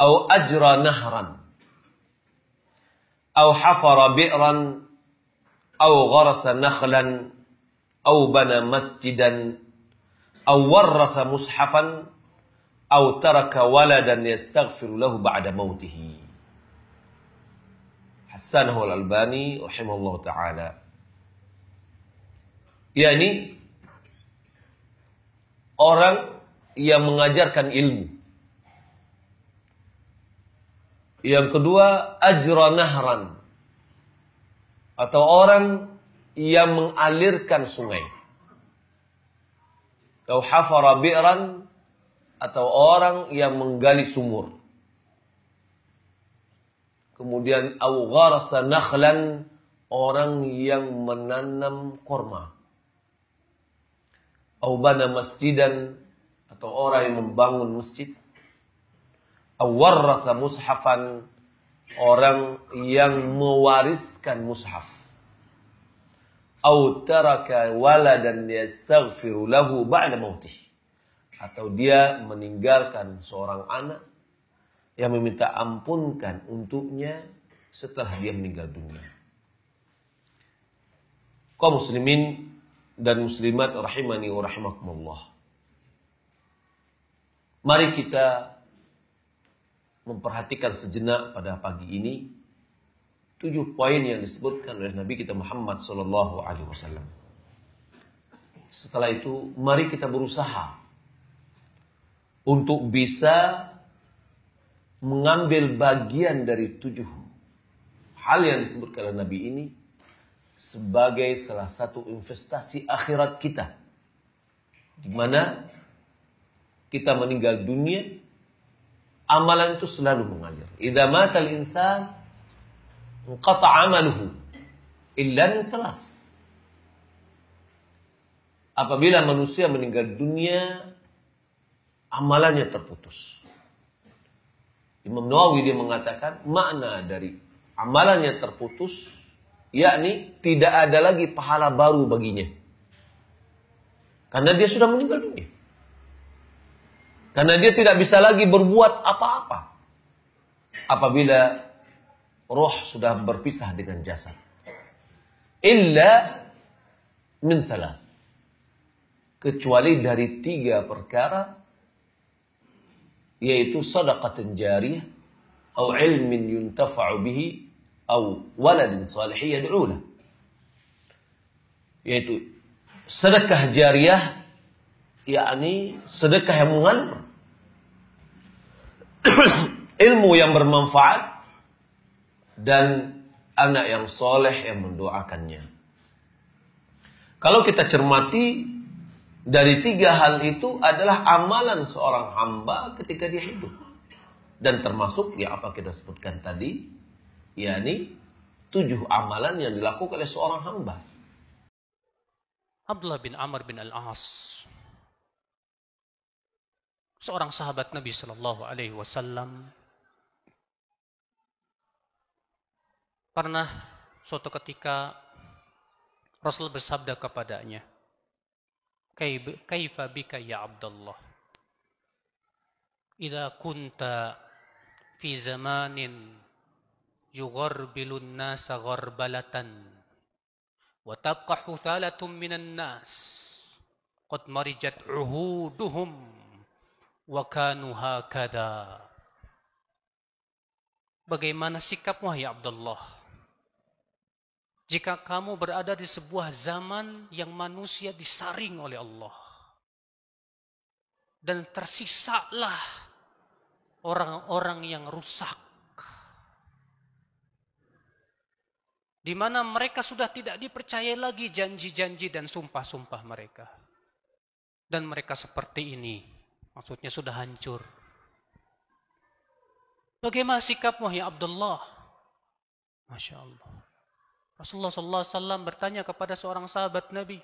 aw ajra nahran aw hafara bi'ran aw gharasa nakhlan aw bana masjidan aw warratha mushafan aw taraka waladan yastaghfiru lahu ba'da mautihi." Hassanahu Al-Albani rahimahullah ta'ala. yakni orang yang mengajarkan ilmu. Yang kedua, ajra nahran, atau orang yang mengalirkan sungai. Atau hafara bi'ran, atau orang yang menggali sumur. Kemudian au gharasa nakhlan, orang yang menanam korma. Au bana masjidan, atau orang yang membangun masjid. Au warratha mushafan, orang yang mewariskan mushaf. au taraka waladan yastaghfiru lahu ba'da mautih, atau dia meninggalkan seorang anak yang meminta ampunkan untuknya setelah dia meninggal dunia. Kaum muslimin dan muslimat rahimani wa rahimakumullah. Mari kita memperhatikan sejenak pada pagi ini 7 poin yang disebutkan oleh Nabi kita Muhammad sallallahu alaihi wasallam. Setelah itu mari kita berusaha untuk bisa mengambil bagian dari 7 hal yang disebutkan oleh Nabi ini sebagai salah satu investasi akhirat kita, di mana kita meninggal dunia, amalan itu selalu mengalir. Idza matal insan inqata 'amaluhu illa min 3. Apabila manusia meninggal dunia, amalannya terputus. Imam Nawawi dia mengatakan makna dari amalannya terputus, yakni tidak ada lagi pahala baru baginya. Karena dia sudah meninggal dunia. Karena dia tidak bisa lagi berbuat apa-apa apabila roh sudah berpisah dengan jasad. Illa min 3. Kecuali dari 3 perkara, yaitu sedekah jariyah, atau ilmin yuntafa'u bihi, atau waladin salih yad'u lahu. Yaitu sedekah jariyah, yakni sedekah yang mengalir, ilmu yang bermanfaat, dan anak yang soleh yang mendoakannya. Kalau kita cermati, dari 3 hal itu adalah amalan seorang hamba ketika dia hidup. Dan termasuk yang apa kita sebutkan tadi, yakni 7 amalan yang dilakukan oleh seorang hamba. Abdullah bin Amr bin Al-As, seorang sahabat Nabi Sallallahu Alaihi Wasallam, pernah suatu ketika Rasul bersabda kepadanya, "Kaifa bika ya Abdullah? Idza kunta fi zamanin yugharbilun nasa gharbalatan wa tabqa huthalatun minan nas qad marijat uhuduhum wa kanu hakadha." Bagaimana sikapmu ya Abdullah jika kamu berada di sebuah zaman yang manusia disaring oleh Allah dan tersisalah orang-orang yang rusak, di mana mereka sudah tidak dipercaya lagi janji-janji dan sumpah-sumpah mereka, dan mereka seperti ini, maksudnya sudah hancur. Bagaimana sikapmu ya Abdullah? Masya Allah. Rasulullah SAW bertanya kepada seorang sahabat Nabi,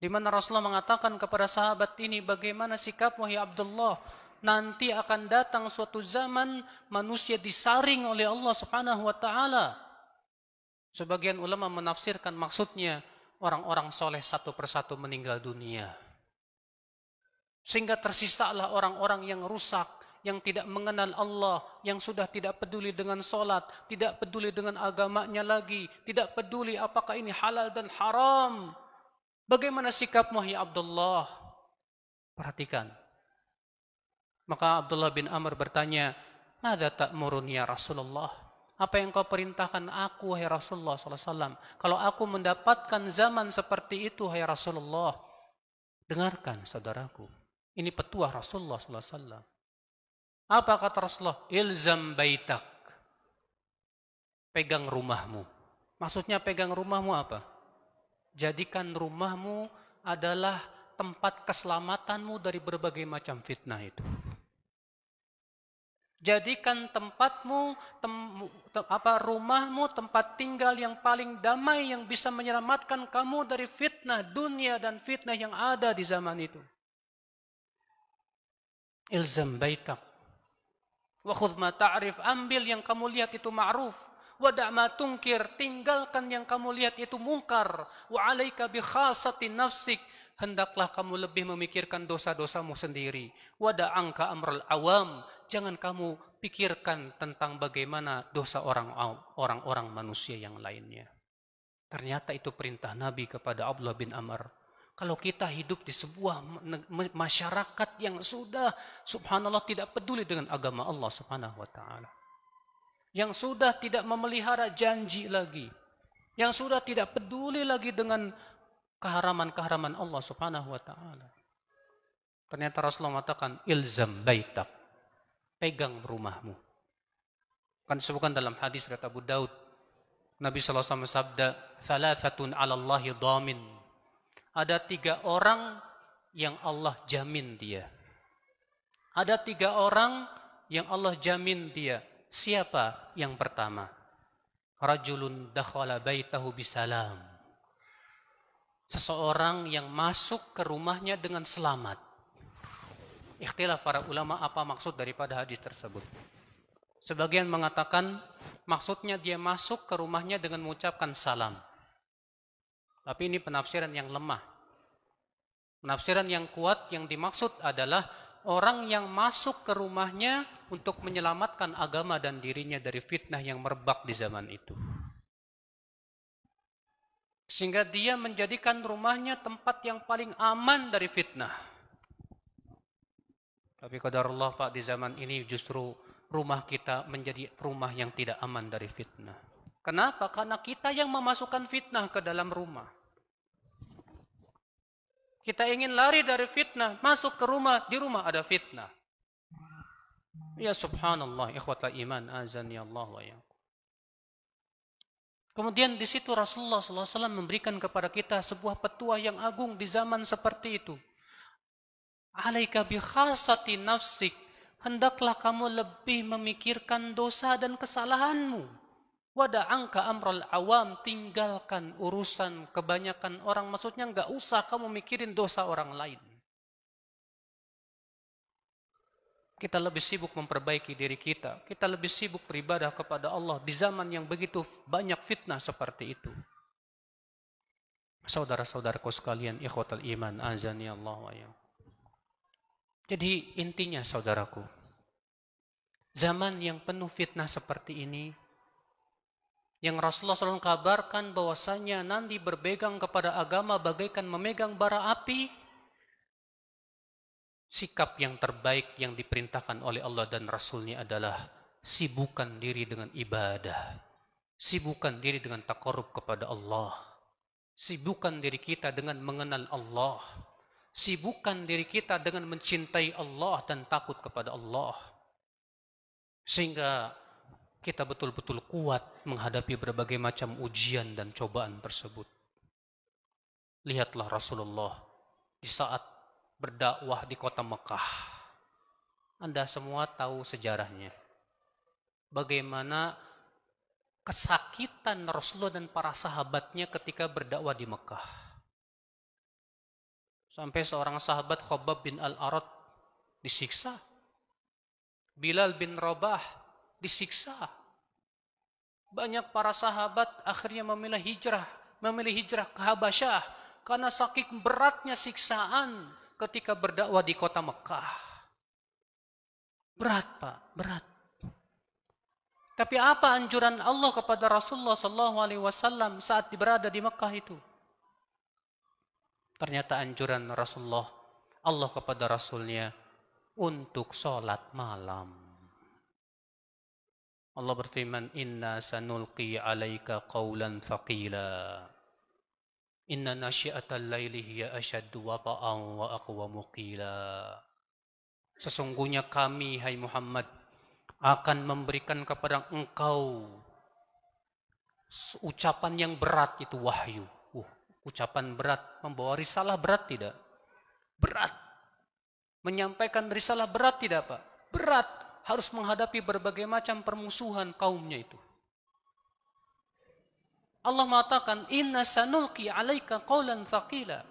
di mana Rasulullah mengatakan kepada sahabat ini, bagaimana sikapmu ya Abdullah? Nanti akan datang suatu zaman manusia disaring oleh Allah Subhanahu wa taala. Sebagian ulama menafsirkan maksudnya orang-orang soleh satu persatu meninggal dunia, sehingga tersisalah orang-orang yang rusak, yang tidak mengenal Allah, yang sudah tidak peduli dengan sholat, tidak peduli dengan agamanya lagi, tidak peduli apakah ini halal dan haram. Bagaimana sikapmu ya Abdullah? Perhatikan. Maka Abdullah bin Amr bertanya, "Madza ta'murun ya Rasulullah?" Apa yang kau perintahkan aku, hai Rasulullah SAW? Kalau aku mendapatkan zaman seperti itu, hai Rasulullah. Dengarkan saudaraku, ini petuah Rasulullah SAW. Apa kata Rasulullah? Ilzam baitak. Pegang rumahmu. Maksudnya pegang rumahmu apa? Jadikan rumahmu adalah tempat keselamatanmu dari berbagai macam fitnah itu. Jadikan tempatmu, rumahmu tempat tinggal yang paling damai, yang bisa menyelamatkan kamu dari fitnah dunia dan fitnah yang ada di zaman itu. Ilzam baitak. Wa khudh ma ta'rif, ambil yang kamu lihat itu ma'ruf. Wada' ma tungkir, tinggalkan yang kamu lihat itu mungkar. Wa 'alaika bi khasati nafsik, hendaklah kamu lebih memikirkan dosa-dosamu sendiri. Wada' angka amral awam, jangan kamu pikirkan tentang bagaimana dosa orang-orang manusia yang lainnya. Ternyata itu perintah Nabi kepada Abdullah bin Amr. Kalau kita hidup di sebuah masyarakat yang sudah subhanallah tidak peduli dengan agama Allah subhanahu wa ta'ala, yang sudah tidak memelihara janji lagi, yang sudah tidak peduli lagi dengan keharaman-keharaman Allah subhanahu wa ta'ala. Ternyata Rasulullah mengatakan, ilzam baitak, pegang rumahmu. Kan disebutkan dalam hadis riwayat Abu Daud, Nabi SAW bersabda, thalathatun 'ala Allahi dhamin. Ada 3 orang yang Allah jamin dia. Ada 3 orang yang Allah jamin dia. Siapa yang pertama? Rajulun dakhala baitahu bisalam. Seseorang yang masuk ke rumahnya dengan selamat. Ikhtilaf para ulama apa maksud daripada hadis tersebut. Sebagian mengatakan maksudnya dia masuk ke rumahnya dengan mengucapkan salam. Tapi ini penafsiran yang lemah. Penafsiran yang kuat yang dimaksud adalah orang yang masuk ke rumahnya untuk menyelamatkan agama dan dirinya dari fitnah yang merebak di zaman itu. Sehingga dia menjadikan rumahnya tempat yang paling aman dari fitnah. Tapi qadarullah Pak, di zaman ini justru rumah kita menjadi rumah yang tidak aman dari fitnah. Kenapa? Karena kita yang memasukkan fitnah ke dalam rumah. Kita ingin lari dari fitnah, masuk ke rumah, di rumah ada fitnah. Ya subhanallah, ikhwatal iman, azani Allah wa ya. Kemudian di situ Rasulullah SAW memberikan kepada kita sebuah petua yang agung di zaman seperti itu. Alaika bi khasati nafsik, hendaklah kamu lebih memikirkan dosa dan kesalahanmu. Wada'angka amral awam, tinggalkan urusan kebanyakan orang. Maksudnya enggak usah kamu mikirin dosa orang lain. Kita lebih sibuk memperbaiki diri kita. Kita lebih sibuk beribadah kepada Allah di zaman yang begitu banyak fitnah seperti itu. Saudara-saudaraku sekalian, ikhwatal iman, azani Allah wa ya. Jadi intinya saudaraku, zaman yang penuh fitnah seperti ini, yang Rasulullah SAW kabarkan bahwasanya nanti berpegang kepada agama bagaikan memegang bara api, sikap yang terbaik yang diperintahkan oleh Allah dan Rasulnya adalah sibukkan diri dengan ibadah, sibukkan diri dengan taqarrub kepada Allah, sibukkan diri kita dengan mengenal Allah, sibukkan diri kita dengan mencintai Allah dan takut kepada Allah, sehingga kita betul-betul kuat menghadapi berbagai macam ujian dan cobaan tersebut. Lihatlah Rasulullah di saat berdakwah di kota Mekah. Anda semua tahu sejarahnya. Bagaimana kesakitan Rasulullah dan para sahabatnya ketika berdakwah di Mekah. Sampai seorang sahabat Khabbab bin Al-Arat disiksa. Bilal bin Rabah disiksa. Banyak para sahabat akhirnya memilih hijrah ke Habasyah karena saking beratnya siksaan ketika berdakwah di kota Mekah. Berat, Pak, berat. Tapi apa anjuran Allah kepada Rasulullah SAW saat berada di Mekah itu? Ternyata anjuran Rasulullah, Allah kepada Rasulnya untuk sholat malam. Allah berfirman, Inna sanulqi alaika qawlan thaqila. Inna nasyi'atal laili hiya asyaddu wata'an wa aqwamu qila. Sesungguhnya kami, hai Muhammad, akan memberikan kepada engkau ucapan yang berat, itu wahyu. Ucapan berat, membawa risalah berat tidak? Berat. Menyampaikan risalah berat tidak, Pak? Berat. Harus menghadapi berbagai macam permusuhan kaumnya itu. Allah mengatakan, Inna sanulqi alaika qawlan thaqila.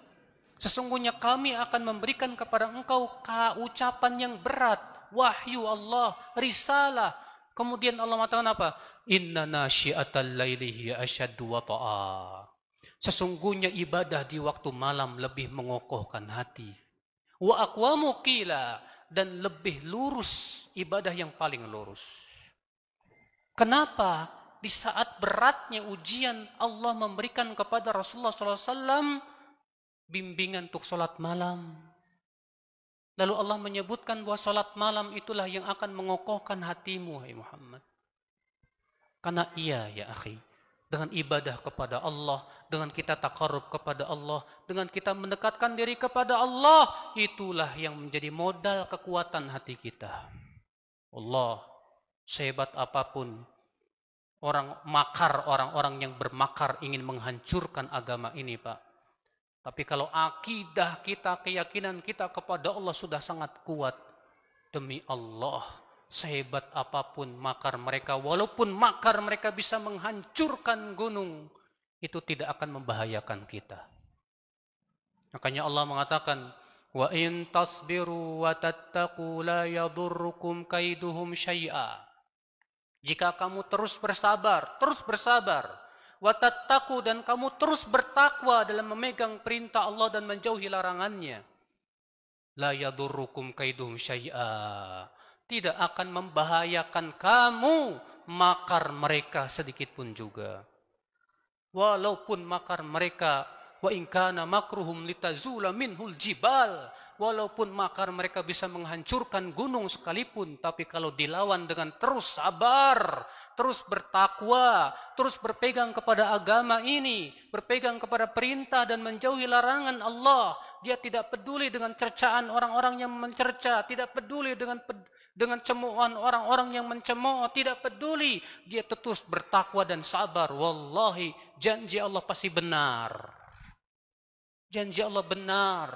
Sesungguhnya kami akan memberikan kepada engkau ucapan yang berat. Wahyu Allah, risalah. Kemudian Allah mengatakan apa? Inna nasyi'atal laili hiya asyaddu wata'a. Sesungguhnya ibadah di waktu malam lebih mengokohkan hati. Wa aqwamu qila, dan lebih lurus, ibadah yang paling lurus. Kenapa? Di saat beratnya ujian, Allah memberikan kepada Rasulullah SAW bimbingan untuk sholat malam. Lalu Allah menyebutkan bahwa sholat malam itulah yang akan mengokohkan hatimu, hai Muhammad. Karena iya ya akhi, dengan ibadah kepada Allah, dengan kita taqarrub kepada Allah, dengan kita mendekatkan diri kepada Allah, itulah yang menjadi modal kekuatan hati kita. Allah, sehebat apapun orang-orang yang bermakar ingin menghancurkan agama ini, Pak. Tapi kalau akidah kita, keyakinan kita kepada Allah sudah sangat kuat, demi Allah, sehebat apapun makar mereka, walaupun makar mereka bisa menghancurkan gunung, itu tidak akan membahayakan kita. Makanya Allah mengatakan, wa in tasbiru wa tattaqu la yadurrukum kaiduhum syai'a. Jika kamu terus bersabar, wa tattaqu, dan kamu terus bertakwa dalam memegang perintah Allah dan menjauhi larangannya, la yadurrukum kaiduhum syai'a, tidak akan membahayakan kamu makar mereka sedikit pun juga. Walaupun makar mereka, wa in kana makruhum litazula minhul jibal, walaupun makar mereka bisa menghancurkan gunung sekalipun, tapi kalau dilawan dengan terus sabar, terus bertakwa, terus berpegang kepada agama ini, berpegang kepada perintah dan menjauhi larangan Allah, dia tidak peduli dengan cercaan orang-orang yang mencerca, tidak peduli dengan cemoohan orang-orang yang mencemooh, tidak peduli, dia terus bertakwa dan sabar. Wallahi, janji Allah pasti benar. Janji Allah benar.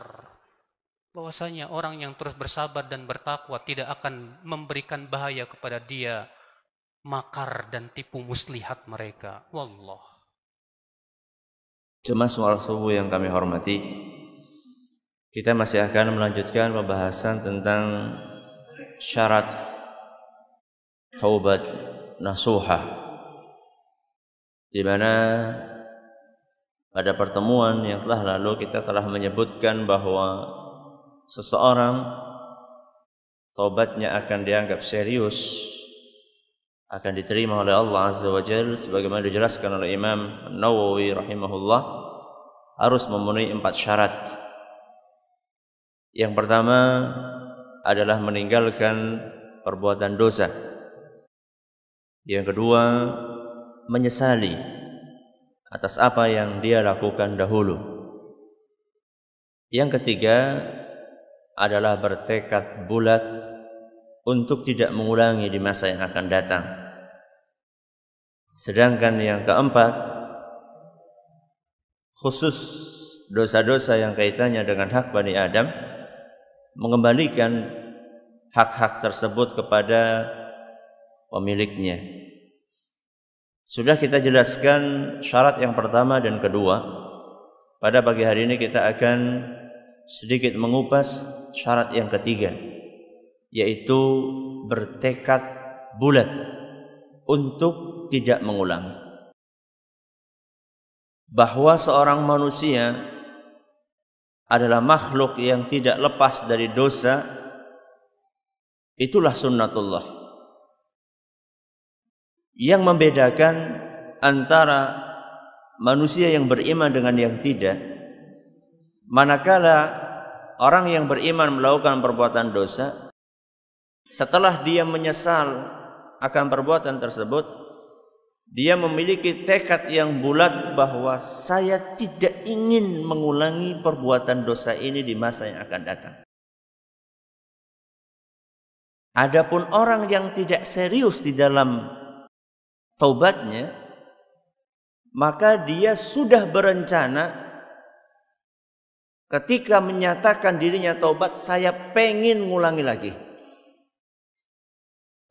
Bahwasanya orang yang terus bersabar dan bertakwa tidak akan memberikan bahaya kepada dia makar dan tipu muslihat mereka. Wallah. Jemaah sholat subuh yang kami hormati, kita masih akan melanjutkan pembahasan tentang syarat taubat nasuha, di mana pada pertemuan yang telah lalu kita telah menyebutkan bahwa seseorang taubatnya akan dianggap serius, akan diterima oleh Allah Azza wa Jalla, sebagaimana dijelaskan oleh Imam Nawawi rahimahullah, harus memenuhi 4 syarat. Yang pertama adalah meninggalkan perbuatan dosa. Yang kedua, menyesali atas apa yang dia lakukan dahulu. Yang ketiga adalah bertekad bulat untuk tidak mengulangi di masa yang akan datang. Sedangkan yang keempat, khusus dosa-dosa yang kaitannya dengan hak Bani Adam, mengembalikan hak-hak tersebut kepada pemiliknya. Sudah kita jelaskan syarat yang pertama dan kedua. Pada pagi hari ini kita akan sedikit mengupas syarat yang ketiga, yaitu bertekad bulat untuk tidak mengulangi. Bahwa seorang manusia adalah makhluk yang tidak lepas dari dosa, itulah sunnatullah. Yang membedakan antara manusia yang beriman dengan yang tidak, manakala orang yang beriman melakukan perbuatan dosa, setelah dia menyesal akan perbuatan tersebut, dia memiliki tekad yang bulat bahwa saya tidak ingin mengulangi perbuatan dosa ini di masa yang akan datang. Adapun orang yang tidak serius di dalam taubatnya, maka dia sudah berencana ketika menyatakan dirinya taubat, saya pengen ngulangi lagi.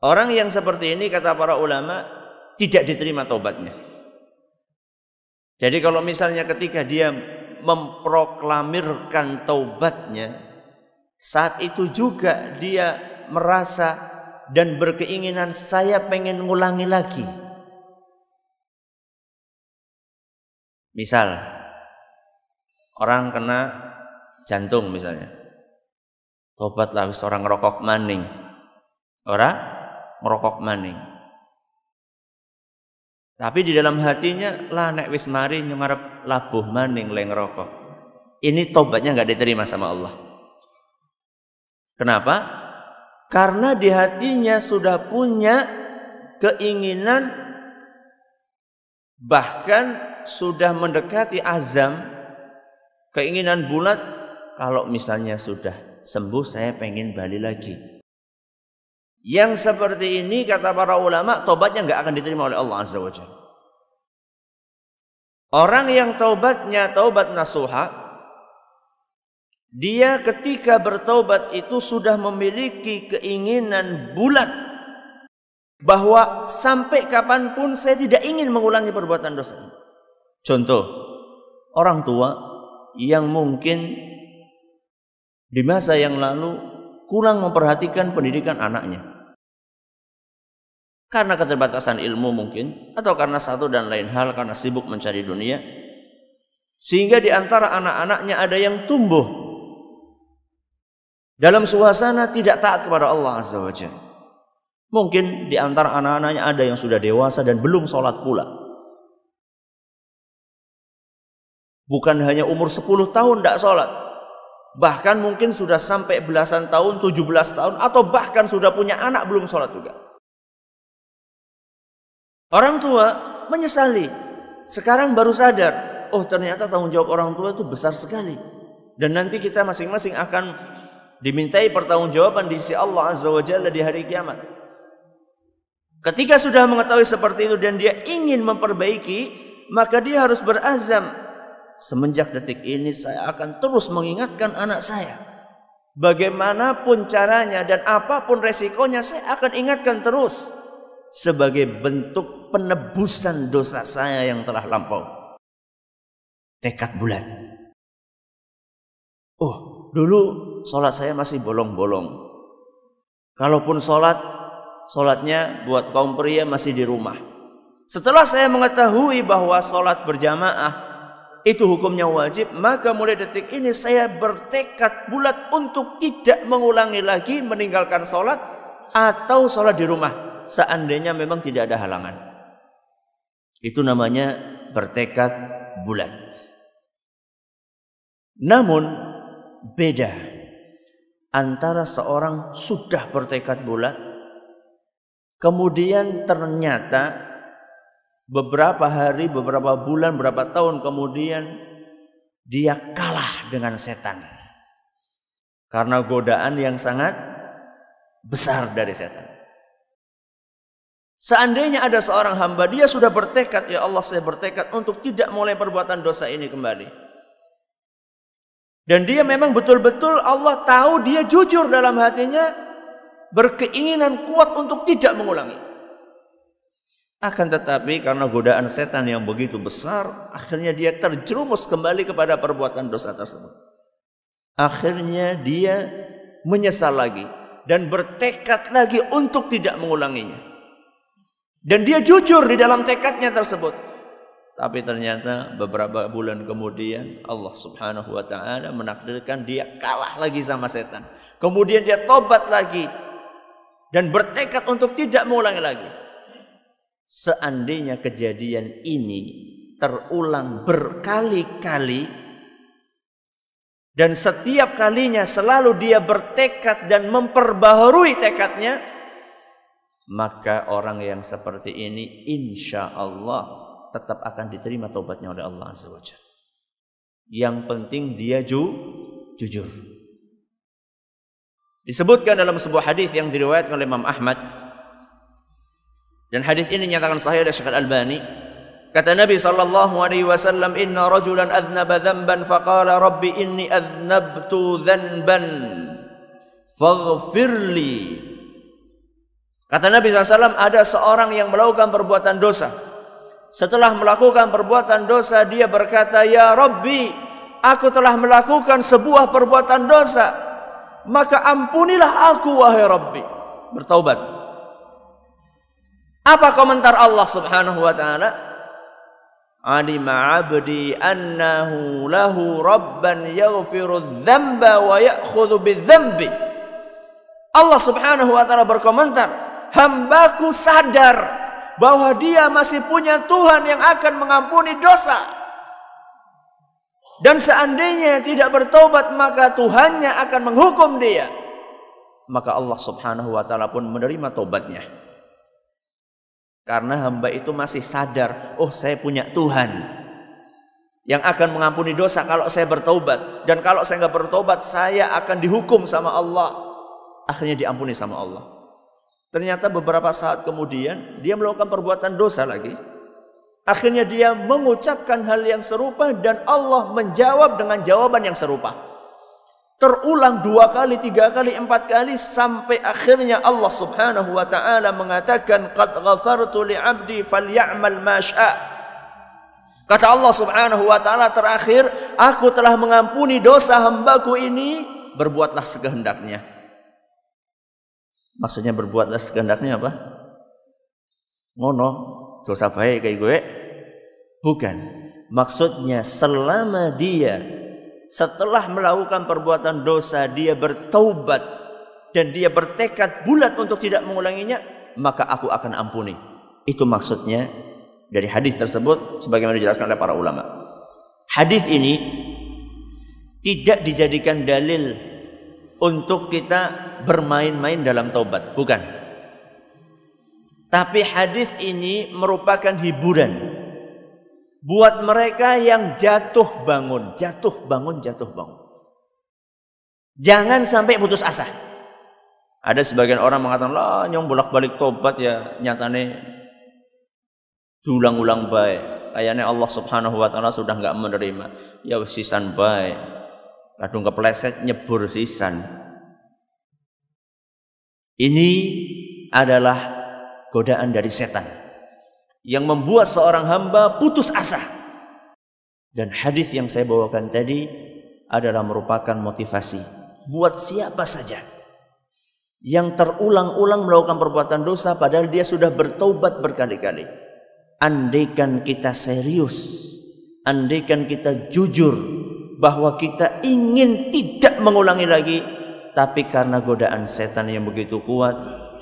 Orang yang seperti ini, kata para ulama, tidak diterima taubatnya. Jadi kalau misalnya ketika dia memproklamirkan taubatnya, saat itu juga dia merasa dan berkeinginan saya pengen ngulangi lagi, Misal orang kena jantung misalnya, tobatlah wis orang ngerokok maning. Ora ngerokok maning. Tapi di dalam hatinya lah nek wis mari ngarep labuh maning le ngerokok. Ini tobatnya enggak diterima sama Allah. Kenapa? Karena di hatinya sudah punya keinginan, bahkan sudah mendekati azam, keinginan bulat, kalau misalnya sudah sembuh saya pengen balik lagi. Yang seperti ini kata para ulama tobatnya enggak akan diterima oleh Allah Azza wa Jalla. Orang yang taubatnya taubat nasuha, dia ketika bertaubat itu sudah memiliki keinginan bulat bahwa sampai kapanpun saya tidak ingin mengulangi perbuatan dosa. Contoh, orang tua yang mungkin di masa yang lalu kurang memperhatikan pendidikan anaknya. Karena keterbatasan ilmu mungkin, atau karena satu dan lain hal, karena sibuk mencari dunia. Sehingga di antara anak-anaknya ada yang tumbuh dalam suasana tidak taat kepada Allah Azza wa Jalla. Mungkin di antara anak-anaknya ada yang sudah dewasa dan belum sholat pula. Bukan hanya umur 10 tahun tidak sholat, bahkan mungkin sudah sampai belasan tahun, 17 tahun, atau bahkan sudah punya anak belum sholat juga. Orang tua menyesali, sekarang baru sadar, oh ternyata tanggung jawab orang tua itu besar sekali. Dan nanti kita masing-masing akan dimintai pertanggungjawaban di sisi Allah Azza wa Jalla di hari kiamat. Ketika sudah mengetahui seperti itu dan dia ingin memperbaiki, maka dia harus berazam, semenjak detik ini saya akan terus mengingatkan anak saya. Bagaimanapun caranya dan apapun resikonya saya akan ingatkan terus, sebagai bentuk penebusan dosa saya yang telah lampau. Tekad bulat. Oh, dulu sholat saya masih bolong-bolong. Kalaupun sholatnya buat kaum pria masih di rumah. Setelah saya mengetahui bahwa sholat berjamaah itu hukumnya wajib, maka mulai detik ini saya bertekad bulat untuk tidak mengulangi lagi meninggalkan sholat atau sholat di rumah, seandainya memang tidak ada halangan. Itu namanya bertekad bulat. Namun beda antara seorang sudah bertekad bulat, kemudian ternyata beberapa hari, beberapa bulan, beberapa tahun kemudian dia kalah dengan setan karena godaan yang sangat besar dari setan. Seandainya ada seorang hamba, dia sudah bertekad, ya Allah saya bertekad untuk tidak mulai perbuatan dosa ini kembali. Dan dia memang betul-betul Allah tahu dia jujur dalam hatinya, berkeinginan kuat untuk tidak mengulangi. Akan tetapi karena godaan setan yang begitu besar, akhirnya dia terjerumus kembali kepada perbuatan dosa tersebut. Akhirnya dia menyesal lagi dan bertekad lagi untuk tidak mengulanginya. Dan dia jujur di dalam tekadnya tersebut. Tapi ternyata beberapa bulan kemudian Allah Subhanahu wa taala menakdirkan dia kalah lagi sama setan. Kemudian dia tobat lagi dan bertekad untuk tidak mengulangi lagi. Seandainya kejadian ini terulang berkali-kali dan setiap kalinya selalu dia bertekad dan memperbaharui tekadnya, maka orang yang seperti ini insya Allah tetap akan diterima taubatnya oleh Allah Azza wa Jalla. Yang penting dia jujur. Disebutkan dalam sebuah hadis yang diriwayatkan oleh Imam Ahmad, dan hadis ini dinyatakan sahih oleh Syekh Al-Albani. Kata Nabi sallallahu alaihi wasallam, "Inna rajulan adznaba dzanban faqala rabbi inni adznabtu dzanban faghfirli." Kata Nabi SAW, ada seorang yang melakukan perbuatan dosa. Setelah melakukan perbuatan dosa, dia berkata, "Ya Rabbi, aku telah melakukan sebuah perbuatan dosa, maka ampunilah aku wahai Rabbi." Bertaubat. Apa komentar Allah Subhanahu wa taala? alima 'abdi annahu lahu rabban yaghfiru dzamba wa ya'khudhu bidzambi. Allah Subhanahu wa taala berkomentar, hambaku sadar bahwa dia masih punya Tuhan yang akan mengampuni dosa. Dan seandainya tidak bertobat, maka Tuhannya akan menghukum dia. Maka Allah Subhanahu wa taala pun menerima tobatnya. Karena hamba itu masih sadar, oh saya punya Tuhan yang akan mengampuni dosa kalau saya bertobat. Dan kalau saya nggak bertobat, saya akan dihukum sama Allah. Akhirnya diampuni sama Allah. Ternyata beberapa saat kemudian dia melakukan perbuatan dosa lagi. Akhirnya dia mengucapkan hal yang serupa dan Allah menjawab dengan jawaban yang serupa. Terulang 2 kali, 3 kali, 4 kali sampai akhirnya Allah Subhanahu wa taala mengatakan qad ghafartu li 'abdi falyamal ma syaa. Kata Allah Subhanahu wa taala terakhir, aku telah mengampuni dosa hambaku ini, berbuatlah sekehendaknya. Maksudnya berbuatlah sekehendaknya apa? Ngono, dosa baik kayak gue? Bukan. Maksudnya selama dia setelah melakukan perbuatan dosa, dia bertaubat dan dia bertekad bulat untuk tidak mengulanginya, maka aku akan ampuni. Itu maksudnya dari hadis tersebut sebagaimana dijelaskan oleh para ulama. Hadis ini tidak dijadikan dalil untuk kita bermain-main dalam taubat, bukan. Tapi hadis ini merupakan hiburan buat mereka yang jatuh bangun. Jangan sampai putus asa. Ada sebagian orang mengatakan, lah nyong bolak-balik tobat ya nyatane diulang-ulang baik. Kayaknya Allah Subhanahu wa taala sudah enggak menerima. Ya sisan baik. Kadung kepleset nyebur sisan. Ini adalah godaan dari setan yang membuat seorang hamba putus asa. Dan hadis yang saya bawakan tadi adalah merupakan motivasi buat siapa saja yang terulang-ulang melakukan perbuatan dosa padahal dia sudah bertaubat berkali-kali. Andaikan kita serius, andaikan kita jujur bahwa kita ingin tidak mengulangi lagi, tapi karena godaan setan yang begitu kuat,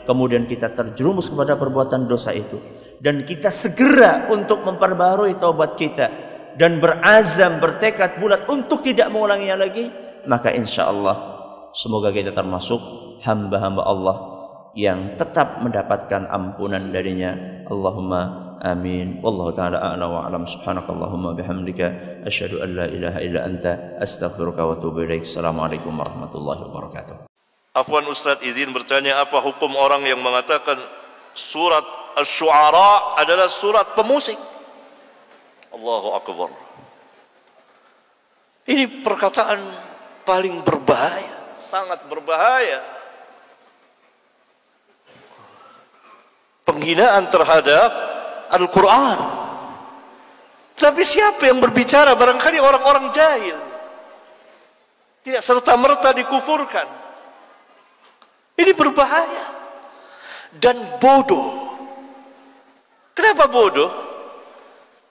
kemudian kita terjerumus kepada perbuatan dosa itu, dan kita segera untuk memperbarui taubat kita dan berazam, bertekad bulat untuk tidak mengulanginya lagi, maka insya Allah semoga kita termasuk hamba-hamba Allah yang tetap mendapatkan ampunan darinya. Allahumma amin. Wallahu ta'ala a'la wa a'lam. Subhanakallahumma bihamdika asyhadu an la ilaha illa anta astaghfiruka wa atubu ilaik. Assalamualaikum warahmatullahi wabarakatuh. Afwan Ustaz, izin bertanya, apa hukum orang yang mengatakan surat Asy-Syu'ara adalah surat pemusik? Allahu Akbar. Ini perkataan paling berbahaya, sangat berbahaya. Penghinaan terhadap Al-Quran. Tapi siapa yang berbicara? Barangkali orang-orang jahil, tidak serta-merta dikufurkan. Ini berbahaya dan bodoh. Kenapa bodoh?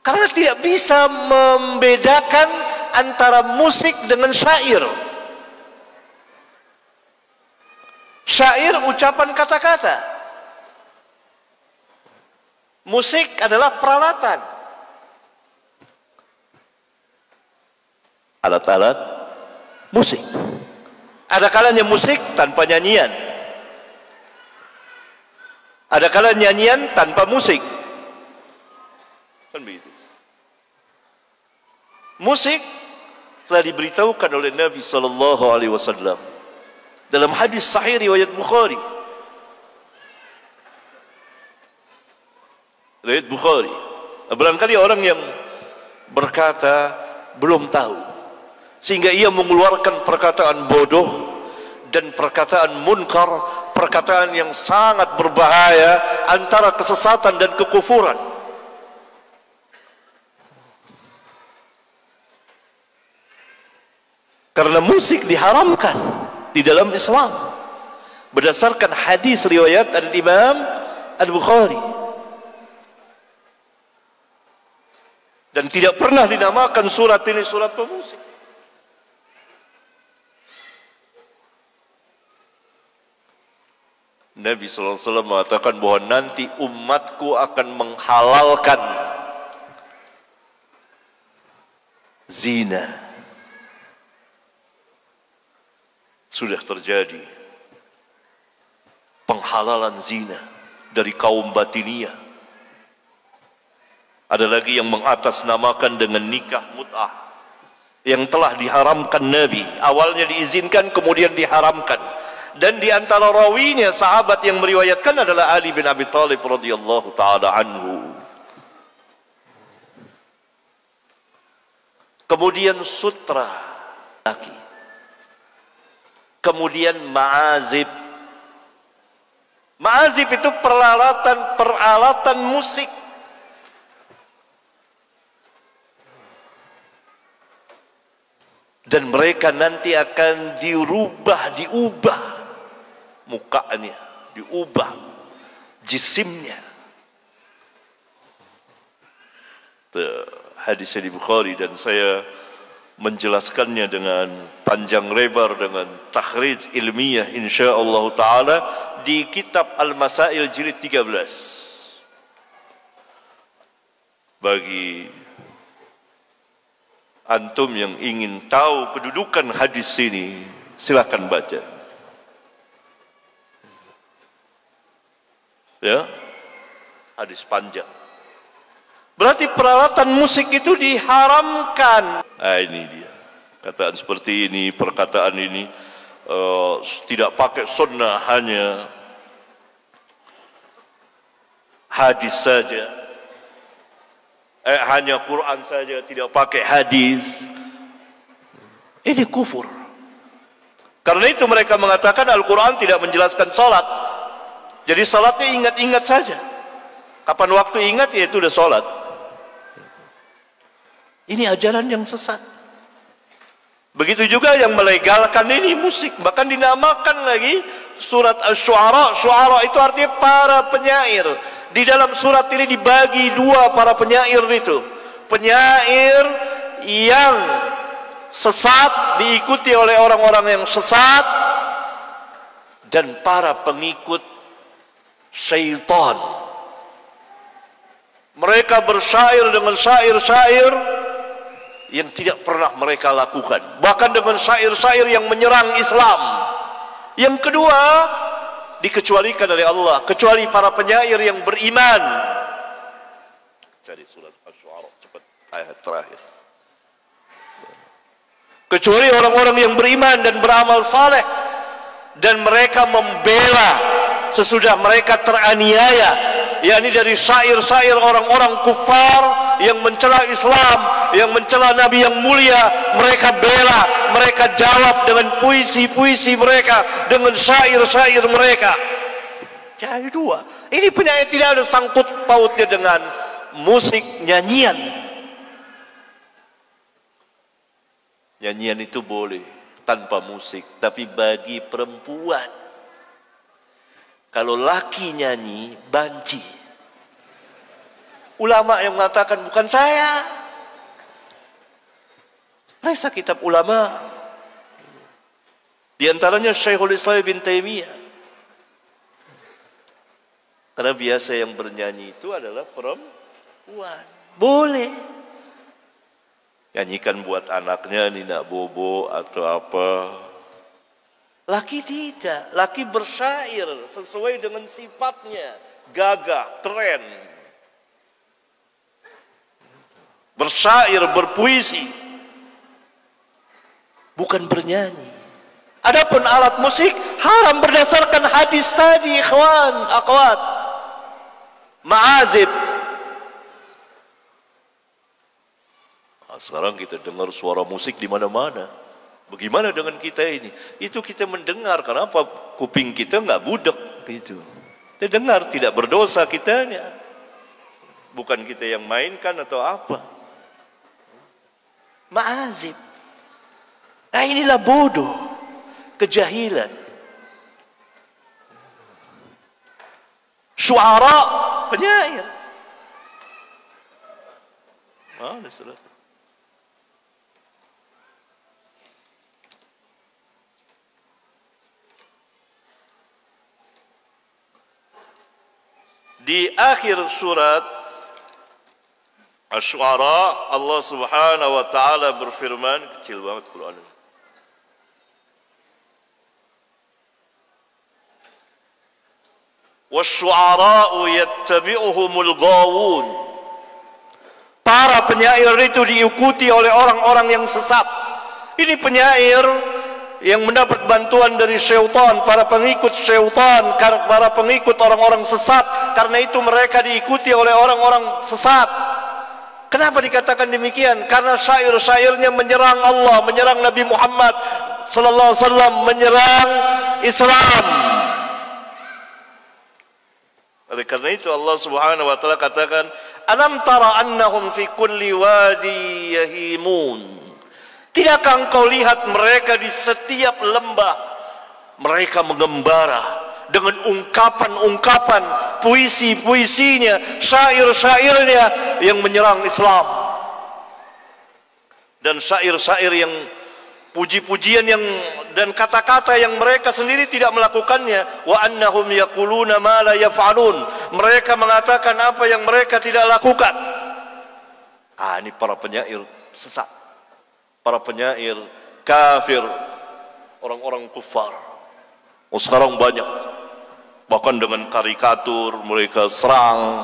Karena tidak bisa membedakan antara musik dengan syair. Syair ucapan kata-kata. Musik adalah peralatan. Alat-alat musik. Ada kalanya musik tanpa nyanyian. Ada kalanya nyanyian tanpa musik. Kan begitu. Musik telah diberitahukan oleh Nabi sallallahu alaihi wasallam dalam hadis sahih riwayat Bukhari. Riwayat Bukhari. Barangkali orang yang berkata belum tahu sehingga ia mengeluarkan perkataan bodoh dan perkataan munkar, perkataan yang sangat berbahaya antara kesesatan dan kekufuran. Karena musik diharamkan di dalam Islam berdasarkan hadis riwayat Al-Imam Al-Bukhari. Dan tidak pernah dinamakan surat ini surat pemusik. Nabi SAW mengatakan bahwa nanti umatku akan menghalalkan zina. Sudah terjadi penghalalan zina dari kaum Batiniyah. Ada lagi yang mengatasnamakan dengan nikah mut'ah yang telah diharamkan Nabi. Awalnya diizinkan, kemudian diharamkan. Dan di antara rawinya sahabat yang meriwayatkan adalah Ali bin Abi Thalib radhiyallahu taala anhu. Kemudian sutra laki. Kemudian ma'azib. Ma'azib itu peralatan musik. Dan mereka nanti akan diubah mukanya, diubah jisimnya. Hadis di Bukhari, dan saya menjelaskannya dengan panjang lebar dengan takhrij ilmiah insyaallah taala di kitab Al-Masail jilid 13. Bagi antum yang ingin tahu kedudukan hadis ini, silakan baca. Ya, hadis panjang. Berarti peralatan musik itu diharamkan. Nah, ini dia. Kataan seperti ini, perkataan ini tidak pakai sunnah, hanya hadis saja. Hanya Quran saja, tidak pakai hadis. Ini kufur. Karena itu mereka mengatakan Al-Quran tidak menjelaskan salat. Jadi salatnya ingat-ingat saja. Kapan waktu ingat, ya itu udah salat. Ini ajaran yang sesat. Begitu juga yang melegalkan ini musik, bahkan dinamakan lagi surat Asy-Syu'ara. Syu'ara itu artinya para penyair. Di dalam surat ini dibagi dua para penyair itu. Penyair yang sesat diikuti oleh orang-orang yang sesat, dan para pengikut syaitan. Mereka bersyair dengan syair-syair yang tidak pernah mereka lakukan, bahkan dengan syair-syair yang menyerang Islam. Yang kedua, dikecualikan oleh Allah, kecuali para penyair yang beriman. Cari surat Asy-Syu'ara cepat, ayat terakhir. Kecuali orang-orang yang beriman dan beramal saleh, dan mereka membela sesudah mereka teraniaya, yakni dari syair-syair orang-orang kufar yang mencela Islam, yang mencela Nabi yang mulia. Mereka bela, mereka jawab dengan puisi-puisi mereka, dengan syair-syair mereka. Jadi dua, ini penyair tidak ada sangkut pautnya dengan musik, nyanyian. Nyanyian itu boleh tanpa musik, tapi bagi perempuan. Kalau laki nyanyi, banci. Ulama yang mengatakan, bukan saya. Periksa kitab ulama. Di antaranya Syekhul Islam bin Taimiyah. Karena biasa yang bernyanyi itu adalah perempuan. Boleh. Nyanyikan buat anaknya, Nina Bobo atau apa. Laki tidak, laki bersyair sesuai dengan sifatnya, gagah, keren. Bersyair, berpuisi, bukan bernyanyi. Adapun alat musik haram berdasarkan hadis tadi, ikhwan, akhwat. Ma'azib. Nah, sekarang kita dengar suara musik di mana-mana. Bagaimana dengan kita ini? Itu kita mendengar, kenapa kuping kita nggak budek gitu. Kita dengar, tidak berdosa kitanya. Bukan kita yang mainkan atau apa. Ma'azib. Nah, inilah bodoh, kejahilan. Syu'ara, penyair. Ada surat. Di akhir surat Asy-Syu'ara Allah Subhanahu wa taala berfirman, kecil banget Quran. Wasy-syu'ara'u yattabi'uhumul ghawun. Para penyair itu diikuti oleh orang-orang yang sesat. Ini penyair yang mendapat bantuan dari syaitan, para pengikut syaitan, para pengikut orang-orang sesat. Karena itu mereka diikuti oleh orang-orang sesat. Kenapa dikatakan demikian? Karena syair-syairnya menyerang Allah, menyerang Nabi Muhammad sallallahu alaihi wasallam, menyerang Islam. Oleh karena itu Allah Subhanahu wa taala katakan, "Alam tara annahum fi kulli wadi yahimun." Tidakkah engkau lihat mereka di setiap lembah mereka mengembara dengan ungkapan-ungkapan, puisi-puisinya, syair-syairnya yang menyerang Islam. Dan syair-syair yang puji-pujian yang dan kata-kata yang mereka sendiri tidak melakukannya. Wa annahum yaquluna ma la yaf'alun. Mereka mengatakan apa yang mereka tidak lakukan. Ini para penyair sesat, para penyair kafir, orang-orang kufar. Sekarang banyak, bahkan dengan karikatur mereka serang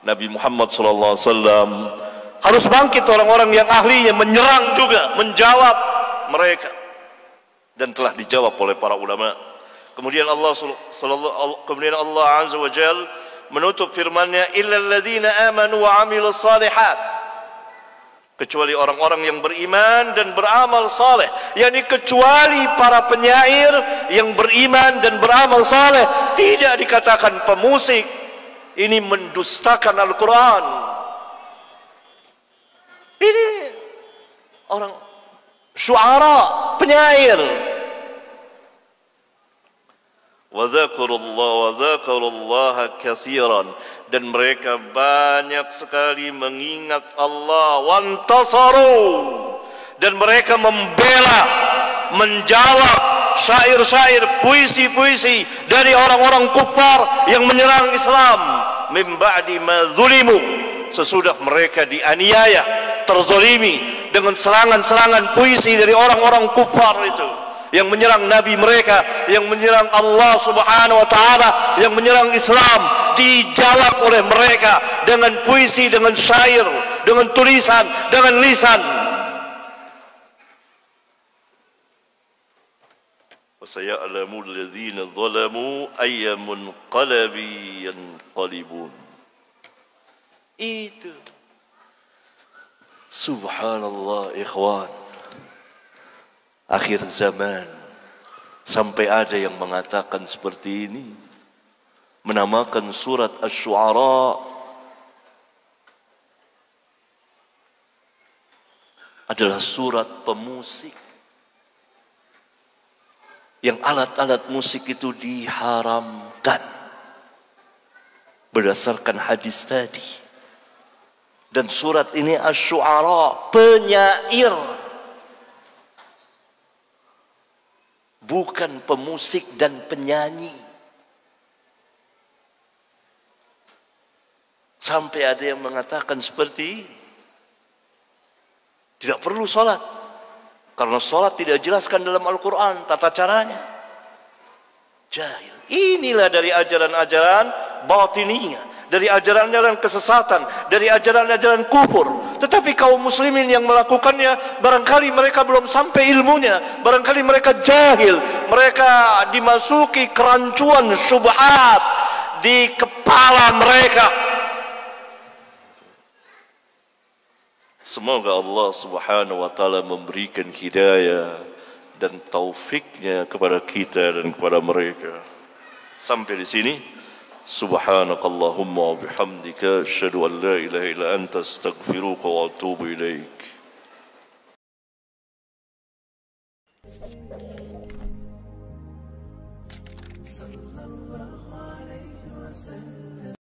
Nabi Muhammad SAW. Harus bangkit orang-orang yang ahlinya menyerang juga, menjawab mereka, dan telah dijawab oleh para ulama. Kemudian Allah Azza wa Jal menutup firman-Nya, illal ladzina amanu wa 'amilus shalihat. Kecuali orang-orang yang beriman dan beramal saleh, yakni kecuali para penyair yang beriman dan beramal saleh. Tidak dikatakan pemusik. Ini mendustakan Al-Quran. Ini orang syu'ara, penyair. Wa dzakarullaha katsiran, dan mereka banyak sekali mengingat Allah. Wantasaru, dan mereka membela, menjawab syair-syair, puisi-puisi dari orang-orang kufar yang menyerang Islam. Min ba'di ma zulimu, sesudah mereka dianiaya, terzalimi dengan serangan-serangan puisi dari orang-orang kufar itu, yang menyerang Nabi mereka, yang menyerang Allah Subhanahu wa taala, yang menyerang Islam, dijawab oleh mereka dengan puisi, dengan syair, dengan tulisan, dengan lisan. Wasaya'lamul ladzina zalamu ayyamun qalabi yanqalibun. Itu subhanallah ikhwan, akhir zaman sampai ada yang mengatakan seperti ini, menamakan surat Asy-Syu'ara adalah surat pemusik, yang alat-alat musik itu diharamkan berdasarkan hadis tadi. Dan surat ini Asy-Syu'ara, penyair, bukan pemusik dan penyanyi. Sampai ada yang mengatakan seperti ini. Tidak perlu sholat, karena sholat tidak dijelaskan dalam Al-Quran tata caranya. Jahil. Inilah dari ajaran-ajaran batiniyah, dari ajaran-ajaran kesesatan, dari ajaran-ajaran kufur. Tetapi kaum muslimin yang melakukannya, barangkali mereka belum sampai ilmunya, barangkali mereka jahil, mereka dimasuki kerancuan syubhat di kepala mereka. Semoga Allah Subhanahu wa taala memberikan hidayah dan taufiknya kepada kita dan kepada mereka. Sampai di sini. Subhanakallahumma wa bihamdika asyhadu an la ilaha illa anta astaghfiruka wa atubu ilaik.